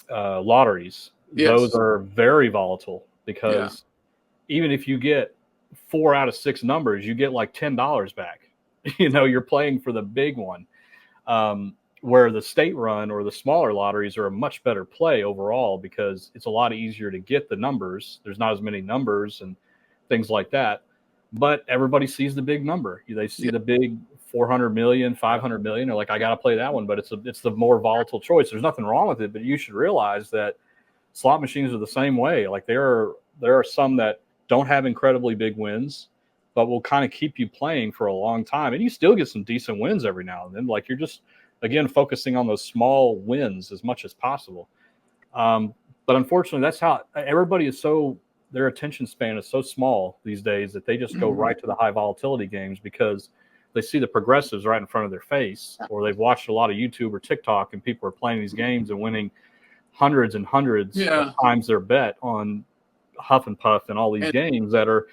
lotteries. Yes. Those are very volatile because even if you get 4 out of 6 numbers, you get like $10 back. You're playing for the big one. Where the state run or the smaller lotteries are a much better play overall because it's a lot easier to get the numbers. There's not as many numbers and things like that, but everybody sees the big number. They see the big 400 million, 500 million. They're like, I got to play that one, but it's the more volatile choice. There's nothing wrong with it, but you should realize that slot machines are the same way. Like there are some that don't have incredibly big wins, but will kind of keep you playing for a long time. And you still get some decent wins every now and then. Like you're just, again, focusing on those small wins as much as possible. But unfortunately, that's how everybody is their attention span is so small these days that they just go right to the high volatility games because they see the progressives right in front of their face, or they've watched a lot of YouTube or TikTok and people are playing these games and winning hundreds and hundreds of times their bet on Huff and Puff and all these games that are,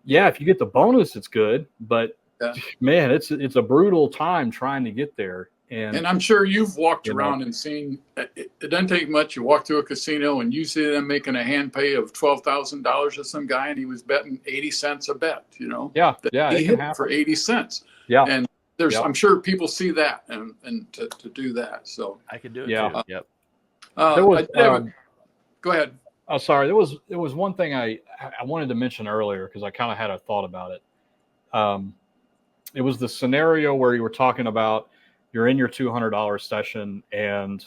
if you get the bonus, it's good, but man, it's a brutal time trying to get there. And I'm sure you've walked around and seen, it doesn't take much. You walk through a casino and you see them making a hand pay of $12,000 to some guy and he was betting 80 cents a bet, you know? Yeah. He hit for 80 cents. Yeah. And I'm sure people see that and to do that. So I can do it too. Yep. There was, go ahead. Oh, sorry. There was one thing I wanted to mention earlier because I kind of had a thought about it. It was the scenario where you were talking about you're in your $200 session and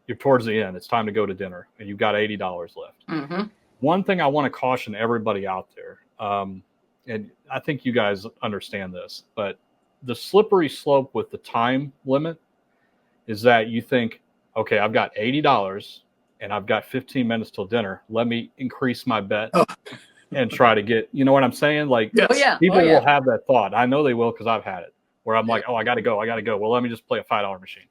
you're towards the end. It's time to go to dinner and you've got $80 left. Mm-hmm. One thing I want to caution everybody out there, and I think you guys understand this, but the slippery slope with the time limit is that you think, okay, I've got $80 and I've got 15 minutes till dinner. Let me increase my bet and try to get, you know what I'm saying? Like people will have that thought. I know they will because I've had it where I'm like, I got to go. Well, let me just play a $5 machine.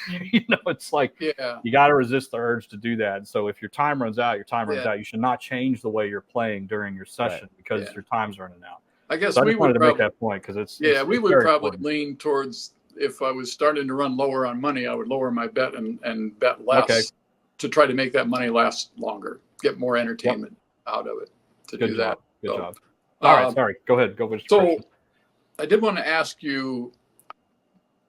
It's like you got to resist the urge to do that. So if your time runs out, You should not change the way you're playing during your session because your time's running out. I guess so we would make that point because it's we would probably important. lean towards, if I was starting to run lower on money, I would lower my bet and bet less to try to make that money last longer, get more entertainment out of it to do that. Good job. All right, sorry. Go ahead. Go with your question. I did want to ask you,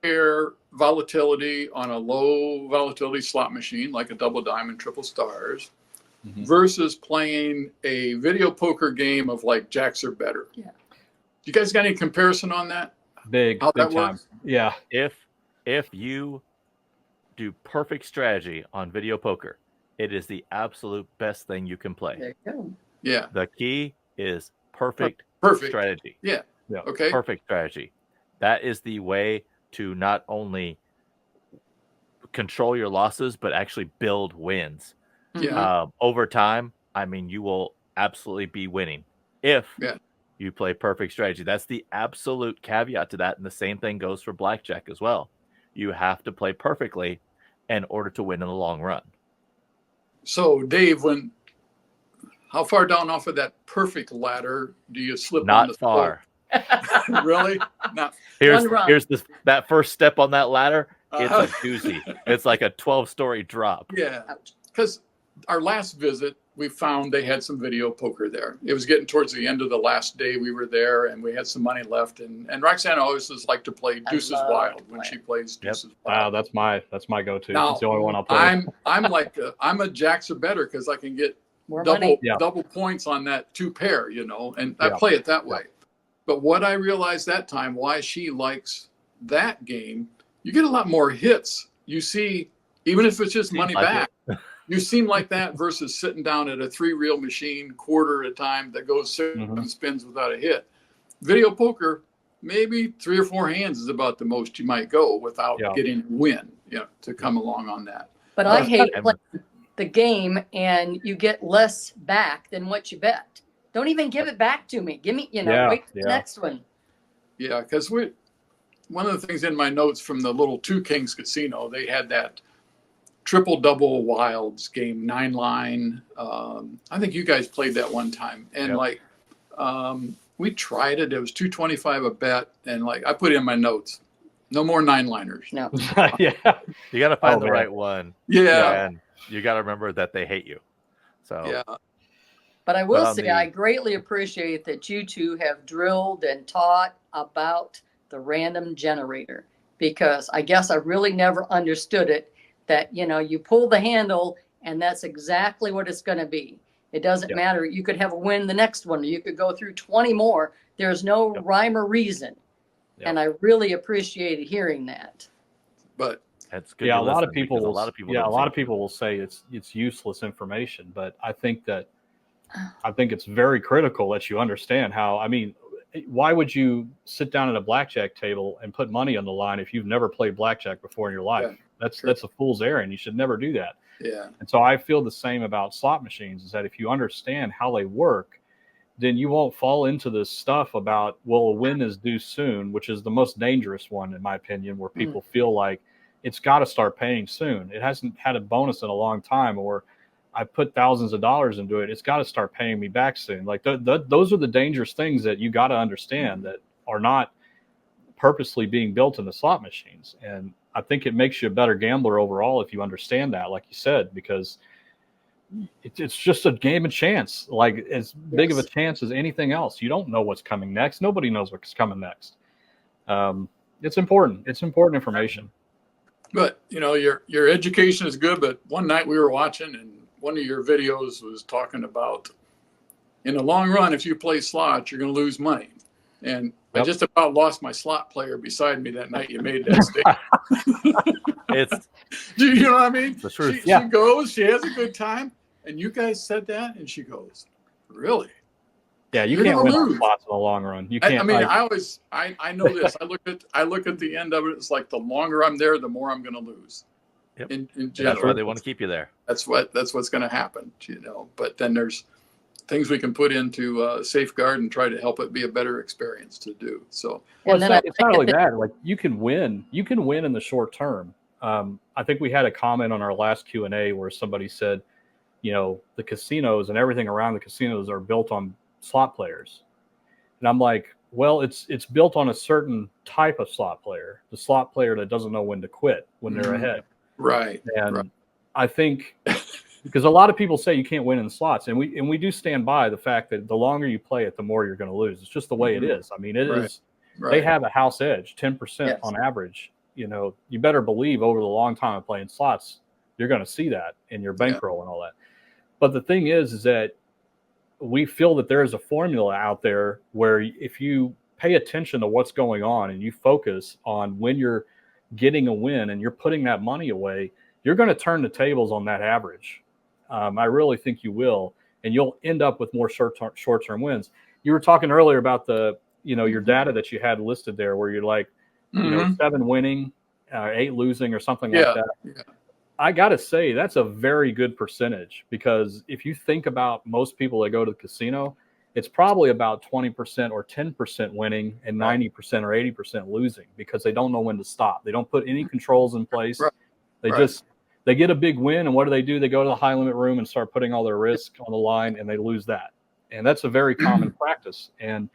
compare volatility on a low volatility slot machine like a double diamond, triple stars, versus playing a video poker game of like jacks or better. Yeah. You guys got any comparison on that? Big that time. Works? Yeah. If you do perfect strategy on video poker, it is the absolute best thing you can play. There you go. Yeah. The key is perfect strategy. Yeah. Okay. Perfect strategy. That is the way to not only control your losses, but actually build wins. Yeah. Over time, I mean, you will absolutely be winning if you play perfect strategy. That's the absolute caveat to that. And the same thing goes for blackjack as well. You have to play perfectly in order to win in the long run. So, Dave, how far down off of that perfect ladder do you slip? Not far. Really? Not. Here's that first step on that ladder. It's a doozy. It's like a 12-story drop. Yeah. Because our last visit, we found they had some video poker there. It was getting towards the end of the last day we were there, and we had some money left. And Roxanne always just like to play Deuces Wild when she plays Deuces Wild. Wow, that's my go-to. Now, it's the only one I'll play. I'm a jacks or better because I can get double points on that two pair, and I play it that way. But what I realized that time, why she likes that game, you get a lot more hits. You see, even if it's just money back, you seem like that versus sitting down at a 3-reel machine, quarter at a time that goes 7 spins without a hit. Video poker, maybe 3 or 4 hands is about the most you might go without getting a win, to come along on that. But I hate playing the game and you get less back than what you bet. Don't even give it back to me. Give me, wait for the next one. Yeah, because one of the things in my notes from the little Two Kings Casino, they had that triple double wilds game, 9-line. I think you guys played that one time, and we tried it. It was $225 a bet, and I put in my notes, no more 9-liners. No. You got to find the right one. Yeah, and you got to remember that they hate you. So yeah. But I will say, I greatly appreciate that you two have drilled and taught about the random generator, because I guess I really never understood it, that, you pull the handle and that's exactly what it's going to be. It doesn't matter. You could have a win the next one, or you could go through 20 more. There's no rhyme or reason. And I really appreciated hearing that. But That's good. Yeah, to a lot of listen, people because will. a lot of people Yeah, a don't lot seem of people will say it's useless information, but I think it's very critical that you understand how. I mean, why would you sit down at a blackjack table and put money on the line if you've never played blackjack before in your life? Yeah, That's a fool's errand. You should never do that. Yeah. And so I feel the same about slot machines, is that if you understand how they work, then you won't fall into this stuff about, well, a win is due soon, which is the most dangerous one, in my opinion, where people feel like it's got to start paying soon. It hasn't had a bonus in a long time, or I put thousands of dollars into it. It's got to start paying me back soon. Like those are the dangerous things that you got to understand that are not purposely being built into slot machines. And I think it makes you a better gambler overall if you understand that, like you said, because it's just a game of chance, like as big of a chance as anything else. You don't know what's coming next. Nobody knows what's coming next. It's important. It's important information. But your education is good. But one night we were watching, and one of your videos was talking about, in the long run, if you play slots, you're going to lose money. And I just about lost my slot player beside me that night you made that statement. You know what I mean? The truth. She goes, she has a good time, and you guys said that, and she goes, really? Yeah, you can't win on slots in the long run. You can't. I know this. I look at the end of it. It's like the longer I'm there, the more I'm going to lose. Yep. In That's why they want to keep you there. That's what's going to happen. But then there's things we can put into safeguard and try to help it be a better experience to do. So, well, it's not only that. Like you can win in the short term. I think we had a comment on our last Q&A where somebody said, the casinos and everything around the casinos are built on slot players. And I'm like, well, it's built on a certain type of slot player, the slot player that doesn't know when to quit when they're ahead. Right. And I think because a lot of people say you can't win in slots, and we do stand by the fact that the longer you play it, the more you're going to lose. It's just the way it is. I mean, it is. They have a house edge, 10% on average. You better believe over the long time of playing slots, you're going to see that in your bankroll and all that. But the thing is that we feel that there is a formula out there where if you pay attention to what's going on and you focus on when you're getting a win and you're putting that money away, you're going to turn the tables on that average. I really think you will, and you'll end up with more short-term wins. You were talking earlier about your data that you had listed there, where you're like, 7 winning, 8 losing, or something like that. Yeah. I got to say, that's a very good percentage, because if you think about most people that go to the casino, it's probably about 20% or 10% winning and 90% or 80% losing, because they don't know when to stop. They don't put any controls in place. They get a big win, and what do? They go to the high limit room and start putting all their risk on the line, and they lose that. And that's a very common practice. And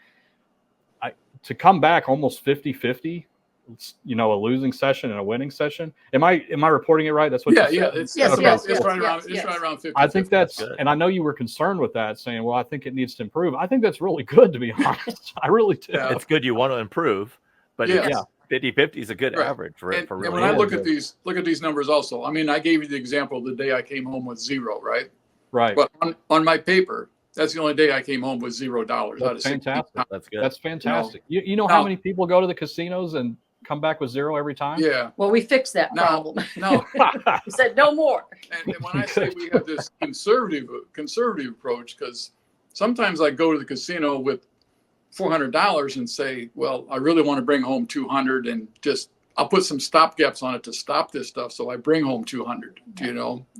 to come back almost 50-50, a losing session and a winning session. Am I reporting it right? That's what you said? It's right around 50. I think that's good. And I know you were concerned with that, saying, well, I think it needs to improve. I think that's really good, to be honest. I really do. Yeah. It's good you want to improve, but 50-50 is a good average for really. And when I look at these numbers also, I mean, I gave you the example of the day I came home with 0, right? Right. But on my paper, that's the only day I came home with $0. That's fantastic. That's good. That's fantastic. You know how many people go to the casinos and come back with 0 every time? Yeah. Well, we fixed that problem. No. We said no more. And when I say we have this conservative approach, because sometimes I go to the casino with $400 and say, well, I really want to bring home 200, and I'll put some stopgaps on it to stop this stuff. So I bring home 200,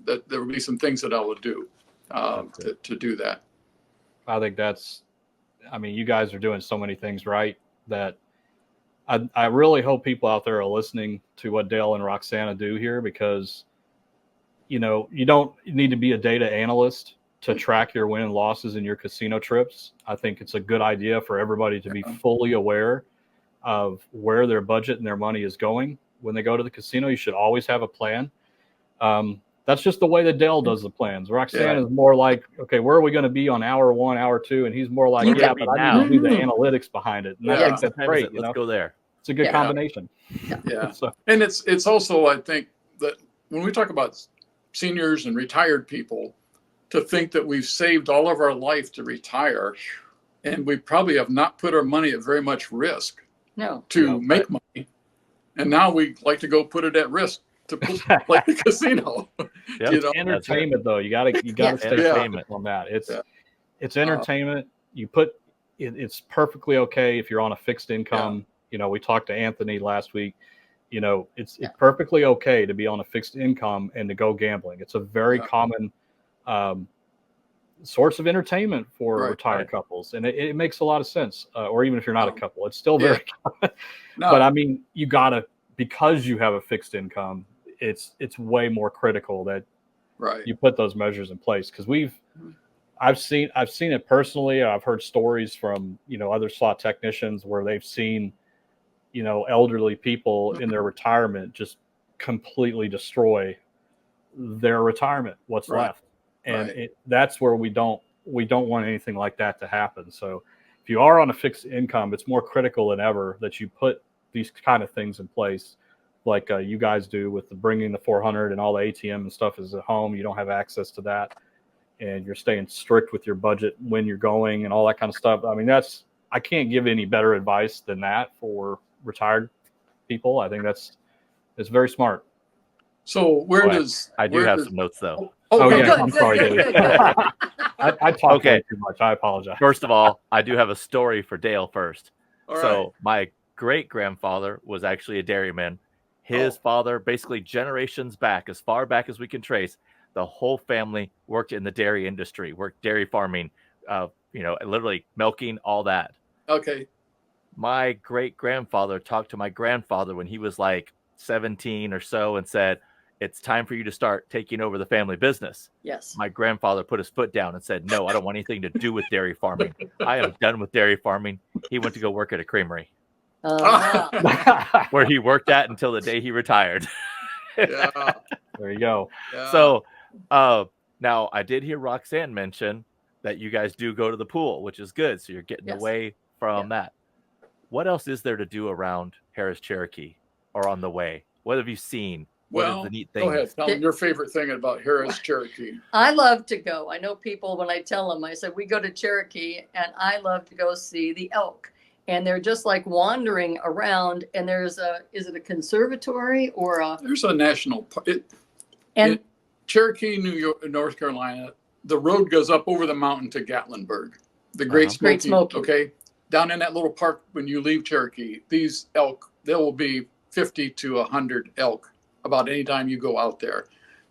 that there will be some things that I will do to do that. I think you guys are doing so many things right that I really hope people out there are listening to what Dale and Roxanne do here, because, you don't need to be a data analyst to track your win and losses in your casino trips. I think it's a good idea for everybody to be fully aware of where their budget and their money is going when they go to the casino. You should always have a plan. That's just the way that Dale does the plans. Roxanne is more like, okay, where are we going to be on hour 1, hour 2? And he's more like, but I need to do the analytics behind it. And I think that's great. Let's go there. It's a good combination. Yeah. And it's also, I think, that when we talk about seniors and retired people, to think that we've saved all of our life to retire, and we probably have not put our money at very much risk to make money. And now we like to go put it at risk. to play the casino. Yep. You know? Entertainment, though. You gotta stay Entertainment. on that. Yeah. It's entertainment. You put it's perfectly okay if you're on a fixed income. You know, we talked to Anthony last week. You know, it's perfectly okay to be on a fixed income and to go gambling. It's a very common source of entertainment for retired couples, and it makes a lot of sense. Or even if you're not a couple, it's still very common. But I mean, you gotta, because you have a fixed income, it's way more critical that you put those measures in place, because I've seen it personally. I've heard stories from, you know, other slot technicians where they've seen, you know, elderly people in their retirement just completely destroy their retirement, what's left. And that's where we don't want anything like that to happen. So if you are on a fixed income, it's more critical than ever that you put these kind of things in place, like you guys do with bringing the 400 and all the ATM and stuff is at home. You don't have access to that, and you're staying strict with your budget when you're going and all that kind of stuff. I mean, I can't give any better advice than that for retired people. I think it's very smart. So I do have some notes though. I'm sorry, Dave. I talked way too much. I apologize. First of all, I do have a story for Dale first. All right. So my great-grandfather was actually a dairyman. His father, basically generations back, as far back as we can trace, the whole family worked in the dairy industry, worked dairy farming, literally milking, all that. Okay. My great-grandfather talked to my grandfather when he was like 17 or so and said, "It's time for you to start taking over the family business." Yes. My grandfather put his foot down and said, "No, I don't want anything to do with dairy farming. I am done with dairy farming." He went to go work at a creamery where he worked at until the day he retired. Yeah. There you go. Yeah. So now I did hear Roxanne mention that you guys do go to the pool, which is good. So you're getting away from that. What else is there to do around Harris Cherokee or on the way? What have you seen? What is the neat thing? Go ahead. Tell them your favorite thing about Harris Cherokee. I love to go. I know people, when I tell them, I said, we go to Cherokee, and I love to go see the elk. And they're just like wandering around, and is it a conservatory or there's a national park. Cherokee, New York, North Carolina, the road goes up over the mountain to Gatlinburg, the Great Smoky. Okay. Down in that little park, when you leave Cherokee, these elk, there will be 50 to 100 elk about any time you go out there.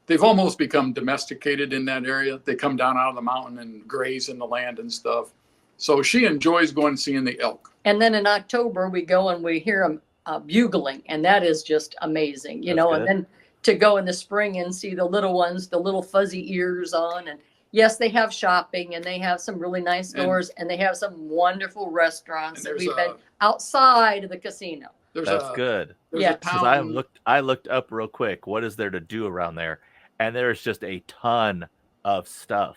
They've almost become domesticated in that area. They come down out of the mountain and graze in the land and stuff. So she enjoys going and seeing the elk. And then in October, we go and we hear them bugling, and that is just amazing, you know. And then to go in the spring and see the little ones, the little fuzzy ears on. And yes, they have shopping, and they have some really nice stores, and they have some wonderful restaurants that we've been outside of the casino. That's good. Yeah, because I looked up real quick. What is there to do around there? And there's just a ton of stuff.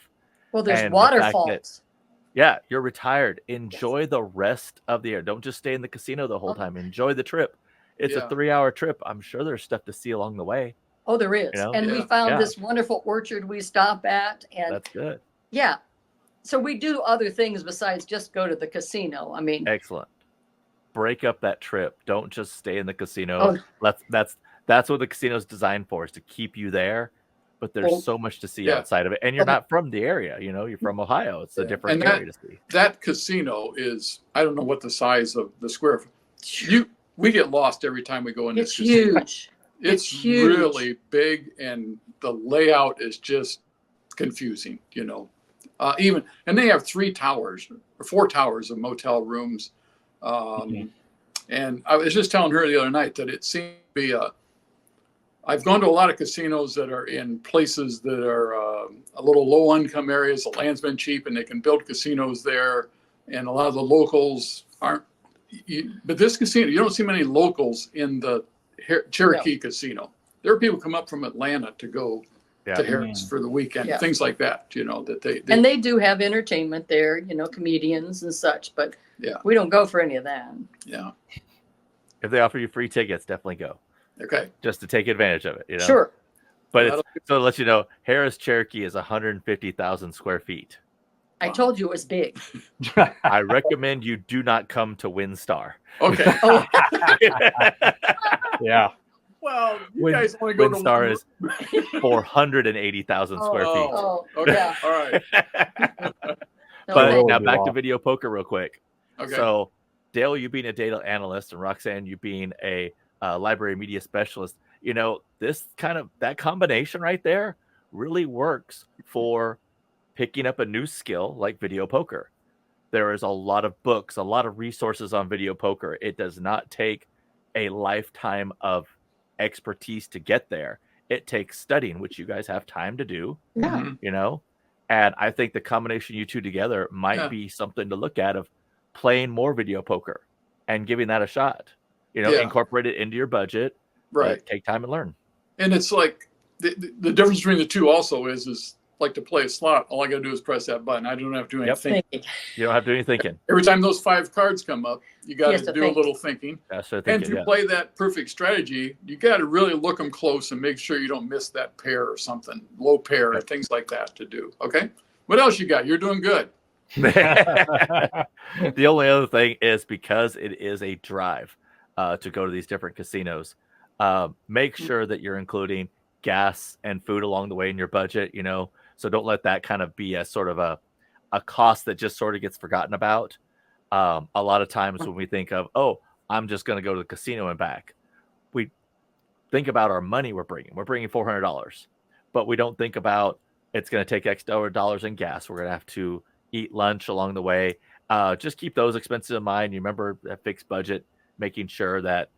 Well, there's waterfalls. You're retired. Enjoy the rest of the year. Don't just stay in the casino the whole time. Enjoy the trip. It's a 3-hour trip. I'm sure there's stuff to see along the way. Oh, there is. You know? And we found this wonderful orchard we stop at. And that's good. Yeah. So we do other things besides just go to the casino. I mean, excellent. Break up that trip. Don't just stay in the casino. That's what the casino is designed for, is to keep you there. But there's so much to see outside of it. And you're not from the area, you know, you're from Ohio. It's a different area to see. That casino is, I don't know what the size of the square. We get lost every time we go in this casino. Huge. It's huge. Really big, and the layout is just confusing, you know. And they have 4 towers of motel rooms. And I was just telling her the other night that it seemed to be I've gone to a lot of casinos that are in places that are a little low income areas. The land's been cheap and they can build casinos there. And a lot of the locals aren't. But this casino, you don't see many locals in the Cherokee casino. There are people come up from Atlanta to go to Harris for the weekend, things like that, you know, that they and they do have entertainment there, you know, comedians and such, but we don't go for any of that. Yeah. If they offer you free tickets, definitely go. Okay. Just to take advantage of it, you know? Sure. But so to let you know, Harris Cherokee is 150,000 square feet. I told you it was big. I recommend you do not come to WinStar. Okay. Yeah. Well, you guys only go to WinStar is one. 480,000 square feet. Oh, Okay. yeah. All right. No, But thank- now Really back to long. video poker real quick. Okay. So Dale, you being a data analyst, and Roxanne, you being a library media specialist, that combination right there really works for picking up a new skill like video poker. There is a lot of books, a lot of resources on video poker. It does not take a lifetime of expertise to get there. It takes studying, which you guys have time to do, Yeah. and I think the combination of you two together might be something to look at of playing more video poker and giving that a shot. Incorporate it into your budget, Right. but take time and learn. And it's like the difference between the two also is like to play a slot, all I got to do is press that button. I don't have to do anything. Thinking. You don't have to do any thinking. Every time those 5 cards come up, you got Yes, to to do think. a little thinking. That's what I And think. if you play that perfect strategy, you got to really look them close and make sure you don't miss that pair or something, low pair or things like that to do. Okay. What else you got? You're doing good. The only other thing is because it is a drive to go to these different casinos, make sure that you're including gas and food along the way in your budget, so don't let that kind of be a sort of a cost that just sort of gets forgotten about. A lot of times when we think of, I'm just going to go to the casino and back, we think about our money we're bringing $400, but we don't think about it's going to take X dollars in gas. We're going to have to eat lunch along the way. Just keep those expenses in mind. You remember that fixed budget, making sure that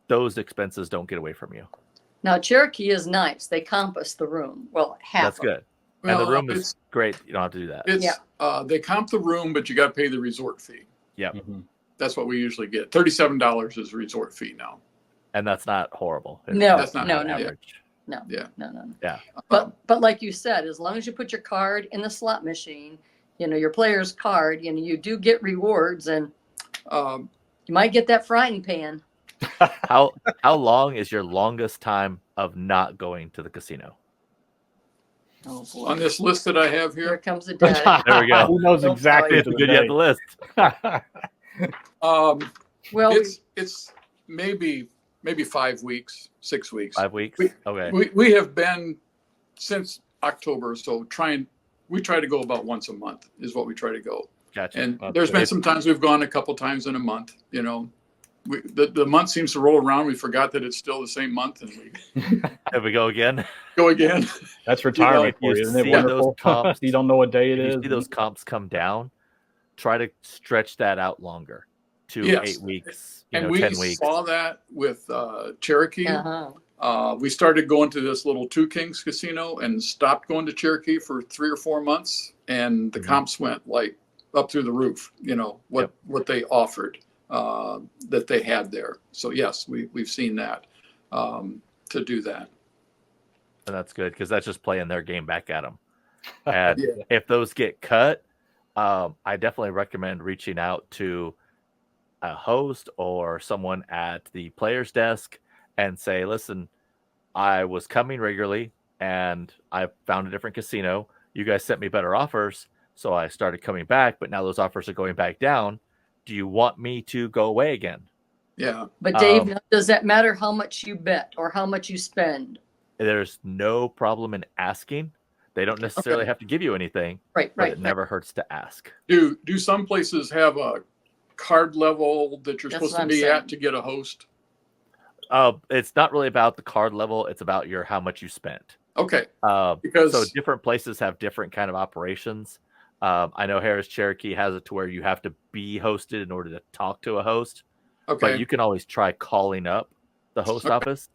those expenses don't get away from you. Now, Cherokee is nice. They compass the room. Well, half That's of it. good. And the Well, room is great. You don't have to do that. It's they comp the room, but you got to pay the resort fee. Yeah. Mhm. That's what we usually get. $37 is a resort fee now. And that's not horrible. No, That's not no, bad. no, average. no, Yeah. no. Yeah. But like you said, as long as you put your card in the slot machine, your player's card, you do get rewards, and Um, you might get that frying pan. How long is your longest time of not going to the casino? Oh boy. on this list that I have Here here, comes the data. There we go. Who knows Don't exactly? It's to the good you have the list. day. Well, it's maybe 5 weeks, 6 weeks. 5 weeks. Okay. We have been since October, so we try to go about once a month is what we try to go. Gotcha. And Well, there's been if- some times we've gone a couple times in a month. The month seems to roll around. We forgot that it's still the same month, and we There we go again. go again. That's retirement You for you, isn't it see those wonderful? comps- You don't know what day it If is. you see those comps come down, try to stretch that out longer to Yes. 8 weeks, And we 10 weeks. saw that with Cherokee. uh-huh. We started going to this little Two Kings casino and stopped going to Cherokee for 3 or 4 months, and the Mhm. comps went like up through the roof. What they offered that they had there. So yes, we've seen that to do that. And that's good because that's just playing their game back at them. And Yeah. if those get cut, I definitely recommend reaching out to a host or someone at the player's desk and say, listen, I was coming regularly and I found a different casino. You guys sent me better offers. So I started coming back, but now those offers are going back down. Do you want me to go away again? Yeah. But Dave, now, does that matter how much you bet or how much you spend? There's no problem in asking. They don't necessarily Okay. have to give you anything, Right, but right. it never hurts to ask. Do some places have a card level that you're That's supposed what to I'm be saying. at to get a host? It's not really about the card level. It's about how much you spent. Okay. So Because different places have different kind of operations. I know Harris Cherokee has it to where you have to be hosted in order to talk to a host, but okay. you can always try calling up the host Okay. office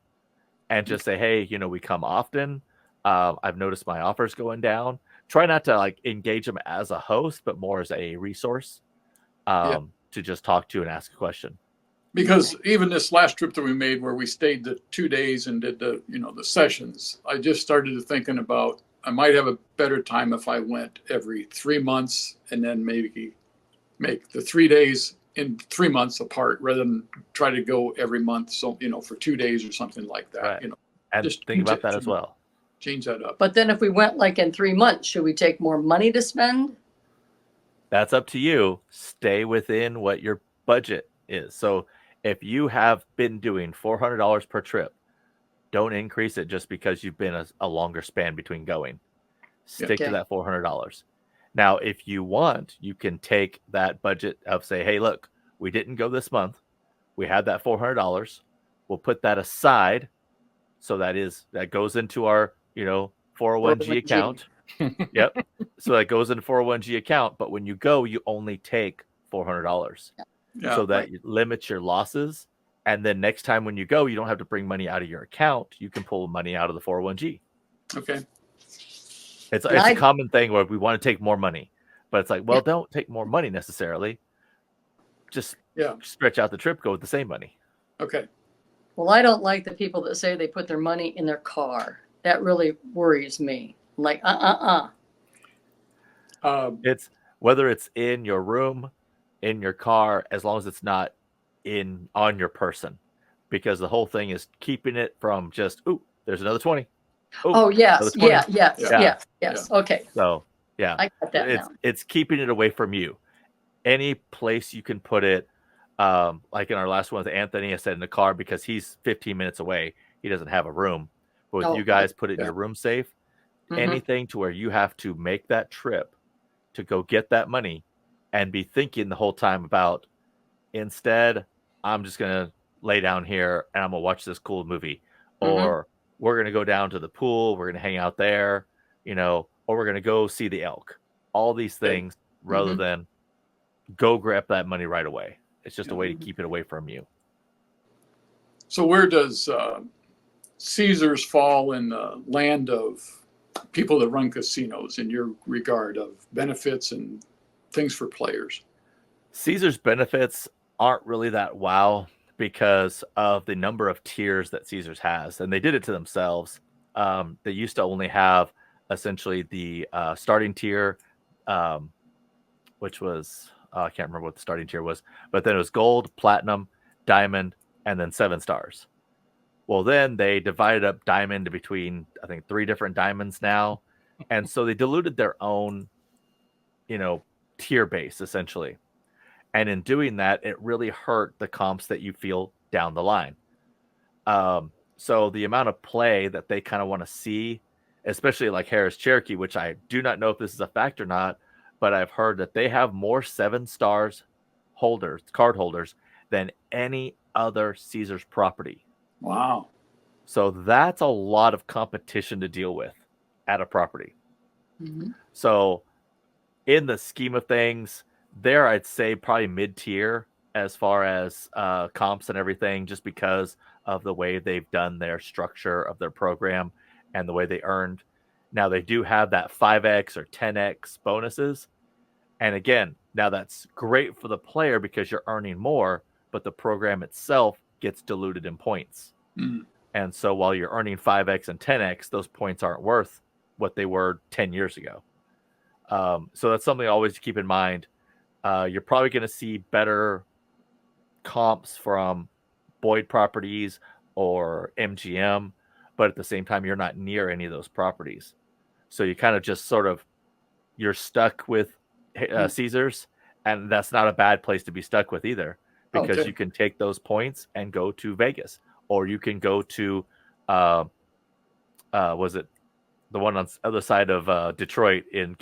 and just say, hey, we come often. I've noticed my offers going down. Try not to engage them as a host, but more as a resource to just talk to and ask a question. Because even this last trip that we made where we stayed the 2 days and did the sessions, I just started thinking about I might have a better time if I went every 3 months and then maybe make the 3 days in 3 months apart rather than try to go every month. So, for 2 days or something like that, Right. And just think about that as well. change that up. But then if we went in 3 months, should we take more money to spend? That's up to you. Stay within what your budget is. So if you have been doing $400 per trip, don't increase it just because you've been a longer span between going. Stick to Okay. that $400. Now, if you want, you can take that budget of say, hey, look, we didn't go this month. We had that $400. We'll put that aside. So that goes into our, 401g account. Yep. So that goes into 401g account. But when you go, you only take $400 Yeah. so that right. you limit your losses. And then next time when you go, you don't have to bring money out of your account. You can pull money out of the 401g. Okay. It's a common thing where we want to take more money, but it's like, well, don't take more money necessarily. Just stretch out the trip, go with the same money. Okay. Well, I don't like the people that say they put their money in their car. That really worries me. I'm like, It's whether it's in your room, in your car, as long as it's not on your person, because the whole thing is keeping it from just, there's another 20. Oh, yes. another 20. Yes. Okay. So yeah, I got that now. it's keeping it away from you. Any place you can put it, like in our last one with Anthony, I said in the car because he's 15 minutes away. He doesn't have a room. But with you guys, put it in your room safe. Anything to where you have to make that trip to go get that money and be thinking the whole time about, instead, I'm just going to lay down here and I'm going to watch this cool movie. Or we're going to go down to the pool. We're going to hang out there, or we're going to go see the elk. All these things rather than go grab that money right away. It's just a way to keep it away from you. So where does Caesars fall in the land of people that run casinos in your regard of benefits and things for players? Caesars benefits aren't really that wow because of the number of tiers that Caesars has. And they did it to themselves. They used to only have essentially the starting tier, which was, I can't remember what the starting tier was, but then it was gold, platinum, diamond, and then 7 stars. Well, then they divided up diamond between, I think, 3 different diamonds now. And so they diluted their own, tier base, essentially. And in doing that, it really hurt the comps that you feel down the line. So the amount of play that they kind of want to see, especially like Harris Cherokee, which I do not know if this is a fact or not, but I've heard that they have more 7 stars card holders, than any other Caesars property. Wow. So that's a lot of competition to deal with at a property. So in the scheme of things, there I'd say probably mid-tier as far as comps and everything, just because of the way they've done their structure of their program and the way they earned. Now they do have that 5x or 10x bonuses. And again, now that's great for the player because you're earning more, but the program itself gets diluted in points. And so while you're earning 5x and 10x, those points aren't worth what they were 10 years ago. So that's something always to keep in mind. You're probably going to see better comps from Boyd Properties or MGM, but at the same time, you're not near any of those properties. So you kind of just you're stuck with Caesars, and that's not a bad place to be stuck with either, because you can take those points and go to Vegas, or you can go to, was it the one on the other side of Detroit in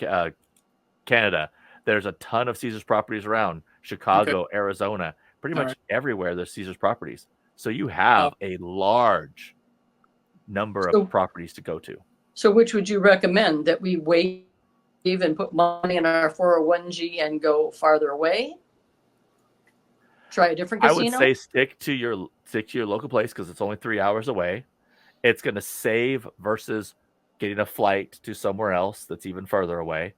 Canada? There's a ton of Caesars properties around Chicago, Arizona, pretty much everywhere there's Caesars properties. So you have a large number of properties to go to. So which would you recommend, that we wait and put money in our 401g and go farther away? Try a different casino? I would say stick to your local place because it's only 3 hours away. It's going to save versus getting a flight to somewhere else that's even further away.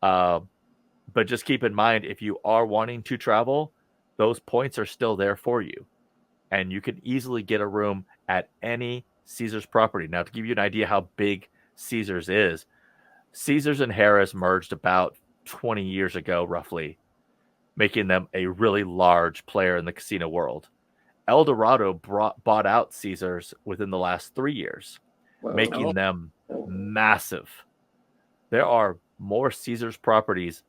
But just keep in mind, if you are wanting to travel, those points are still there for you. And you can easily get a room at any Caesars property. Now, to give you an idea how big Caesars is, Caesars and Harris merged about 20 years ago, roughly, making them a really large player in the casino world. El Dorado bought out Caesars within the last 3 years, making them massive. There are more Caesars properties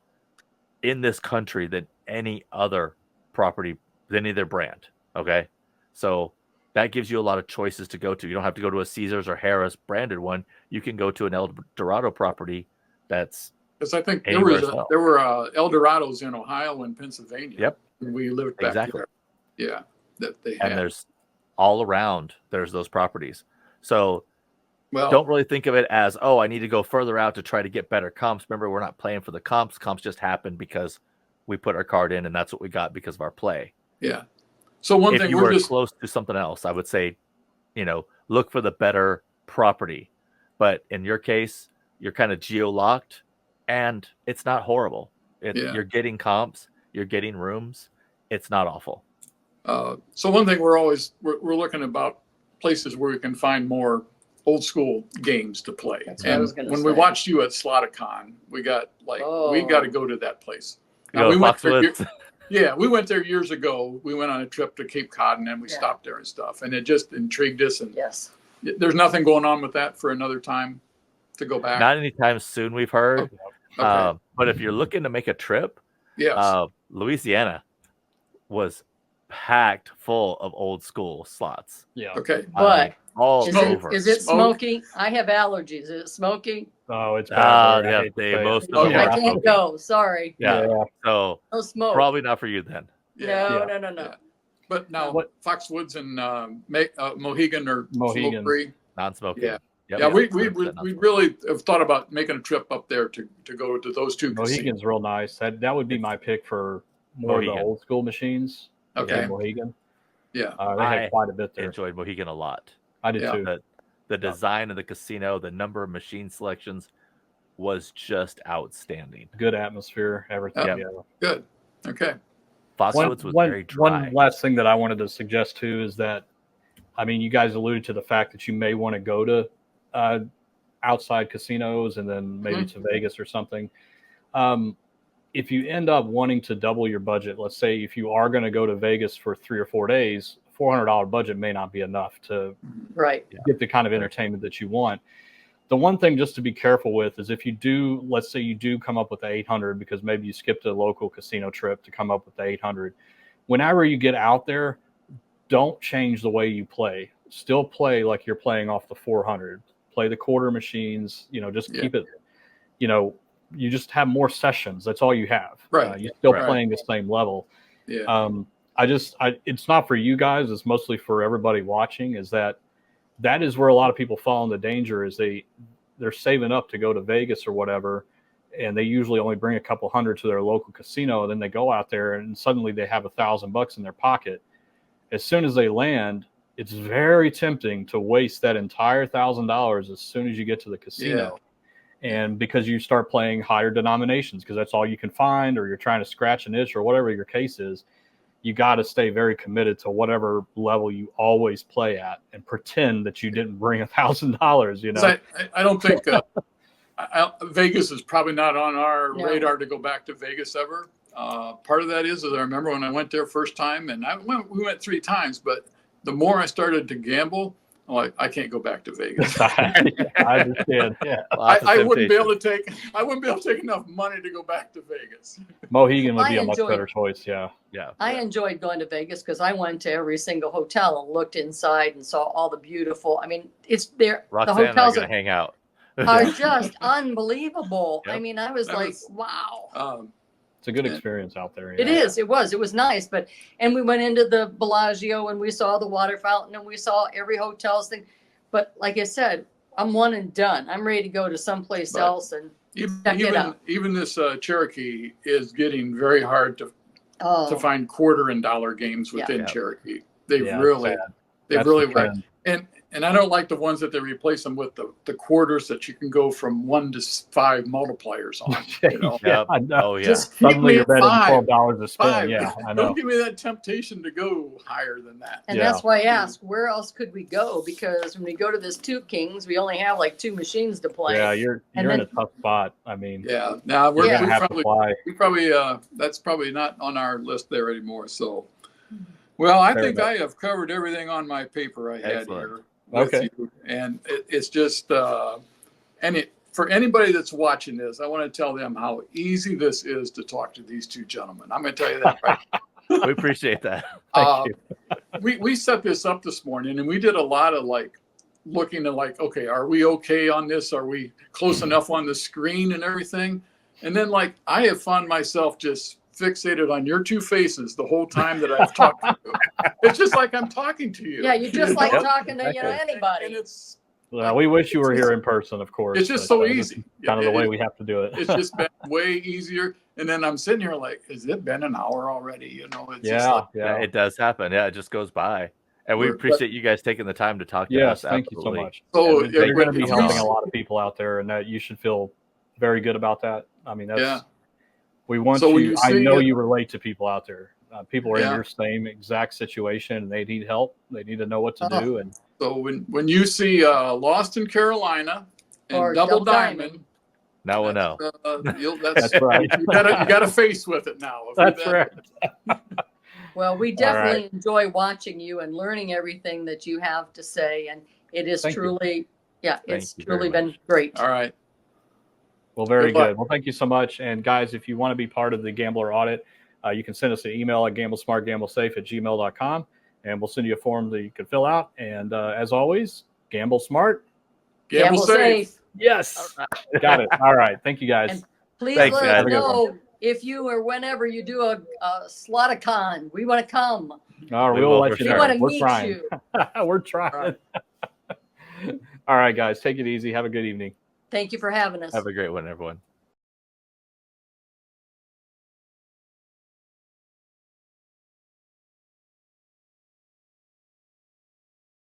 in this country than any other property, than either brand. Okay. So that gives you a lot of choices to go to. You don't have to go to a Caesars or Harris branded one. You can go to an El Dorado property that's Because I think anywhere as well. there were El Dorados in Ohio and Pennsylvania. Yep. And we lived back Exactly. there. Yeah. That they had. And there's all around, there's those properties. So Well, don't really think of it as, oh, I need to go further out to try to get better comps. Remember, we're not playing for the comps. Comps just happen because we put our card in and that's what we got because of our play. yeah. So one If thing you we're were just close to something else, I would say, look for the better property. But in your case, you're kind of geo-locked and it's not horrible. Yeah. You're getting comps, you're getting rooms. It's not awful. So one thing we're looking about places where we can find more old school games to play. That's what I And was gonna when we say. watched you at Sloticon, we got we got to go to that place. Now, You know, we went there, Foxwoods. yeah, we went there years ago. We went on a trip to Cape Cod and then we Yeah. stopped there and stuff. And it just intrigued us. And Yes. there's nothing going on with that for another time to go back. Not anytime soon, we've heard. Okay. But if you're looking to make a trip, Yes. Louisiana was packed full of old school slots. Yeah. Okay. But All Smoke. is it Smoke. smoky? I have allergies. Is it smoky? Oh, it's bad. Yeah, I hate to Dave, say it. most of them I are can't go. Sorry. Yeah. Yeah. So No smoke. probably not for you then. Yeah. No. Yeah. But now What- Foxwoods and Mohegan are Mohegan. smoke free. Non-smoking. Yeah. Yep, Yeah, yep, we 100% we non-smoking. really have thought about making a trip up there to go to those two casinos. Mohegan's real nice. That would be my pick for more of Mohegan. the old school machines. Okay. Mohegan. Yeah. They I have quite a bit there. enjoyed Mohegan a lot. I did Yeah. too. The design of the casino, the number of machine selections was just outstanding. Good atmosphere, everything. Yeah. Yeah. Good. Okay. Foxwoods was very dry. One last thing that I wanted to suggest too is that, I mean, you guys alluded to the fact that you may want to go to outside casinos and then maybe to Vegas or something. If you end up wanting to double your budget, let's say if you are going to go to Vegas for 3 or 4 days, $400 budget may not be enough to Right. get the kind of entertainment that you want. The one thing just to be careful with is if you do, let's say you do come up with the 800 because maybe you skipped a local casino trip to come up with the 800. Whenever you get out there, don't change the way you play. Still play like you're playing off the 400. Play the quarter machines, just keep it, you just have more sessions. That's all you have. Right. You're still Right. playing the same level. Yeah. It's not for you guys. It's mostly for everybody watching. Is that is where a lot of people fall into danger. Is they're saving up to go to Vegas or whatever, and they usually only bring a couple hundred to their local casino. And then they go out there and suddenly they have $1,000 in their pocket. As soon as they land, it's very tempting to waste that entire $1,000 as soon as you get to the casino. And because you start playing higher denominations, because that's all you can find, or you're trying to scratch an itch or whatever your case is, you got to stay very committed to whatever level you always play at and pretend that you didn't bring $1,000, I don't think Vegas is probably not on our No. radar to go back to Vegas ever. Part of that is I remember when I went there first time, and we went 3 times, but the more I started to gamble, I'm like, I can't go back to Vegas. I understand. Yeah. Lots of I wouldn't be temptation. able to take enough money to go back to Vegas. Mohegan would be I a much enjoy- better choice. Yeah. Yeah. I enjoyed going to Vegas because I went to every single hotel and looked inside and saw all the beautiful. I mean, it's there. Roxanne The and I are hotels going to hang out. are just unbelievable. I Yep. mean, I was That like, was- wow. It's a good Yeah. experience out there. It yeah. is. It was nice. And we went into the Bellagio and we saw the water fountain and we saw every hotel's thing. But like I said, I'm one and done. I'm ready to go to someplace But- else and check it out. Even this Cherokee is getting very hard to find quarter and dollar games within Yeah. Cherokee. They've Yeah, really, sad. they've That's really the trend. and I don't like the ones that they replace them with the quarters that you can go from 1 to 5 multipliers on. You know? Yeah, Yep. I know. Oh, yeah. Just keep Suddenly me you're at betting 5. $12 to spend. 5. Yeah, I know. Don't give me that temptation to go higher than that. And Yeah. that's why I asked, where else could we go? Because when we go to this Two Kings, we only have like 2 machines to play. Yeah, you're And in then- a tough spot. I mean, Yeah. Now you're Yeah. gonna have to fly. we probably that's probably not on our list there anymore. So, well, I Fair think enough. I have covered everything on my paper I had Excellent. here. With Okay. you. And it's just for anybody that's watching this, I want to tell them how easy this is to talk to these 2 gentlemen. I'm going to tell you that right. We appreciate that. Thank you. We set this up this morning, and we did a lot of like looking at like, okay, are we okay on this? Are we close enough on the screen and everything? And then like I have found myself just fixated on your two faces the whole time that I've talked to you. It's just like I'm talking to you. Yeah, you just like Yep. talking to, And anybody. it's Well, we wish you were here in person, of course. it's just but, so this easy. is kind of the way we have to do it. It's just been way easier. And then I'm sitting here like, has it been an hour already? It's just yeah, like, Yeah, yeah. it does happen. Yeah, it just goes by. And we We're- appreciate you guys taking the time to talk to Yes, us. thank you so Absolutely. much. so And yeah, You're going to be if you helping see- a lot of people out there, and that you should feel very good about that. I mean, that's Yeah. we want So when you. you I see know it- you relate to people out there. People are in Yeah. your same exact situation, and they need help. They need to know what to Uh-huh. do. And So when you see Lost in Carolina and Or Double Double Diamond, Now we know. that's That's right. You got a face with it now. that's right. Well, we All definitely enjoy watching you and learning everything that you have to say. And it is Thank you. truly, Thank it's you very truly been great. All right. Well, very Good luck. good. Well, thank you so much. And guys, if you want to be part of the Gambler Audit, you can send us an email at gamblesmartgamblesafe@gmail.com, and we'll send you a form that you can fill out. And as always, gamble smart. Gamble safe. Yes. Got it. All right. Thank you, guys. And please Thanks, let guys. us Have a good know if you or whenever you do a Sloticon. We want to come. All right, We we'll will let for you We sure. know. want to We're meet trying. you. We're trying. All right, guys. Take it easy. Have a good evening. Thank you for having us. Have a great one, everyone.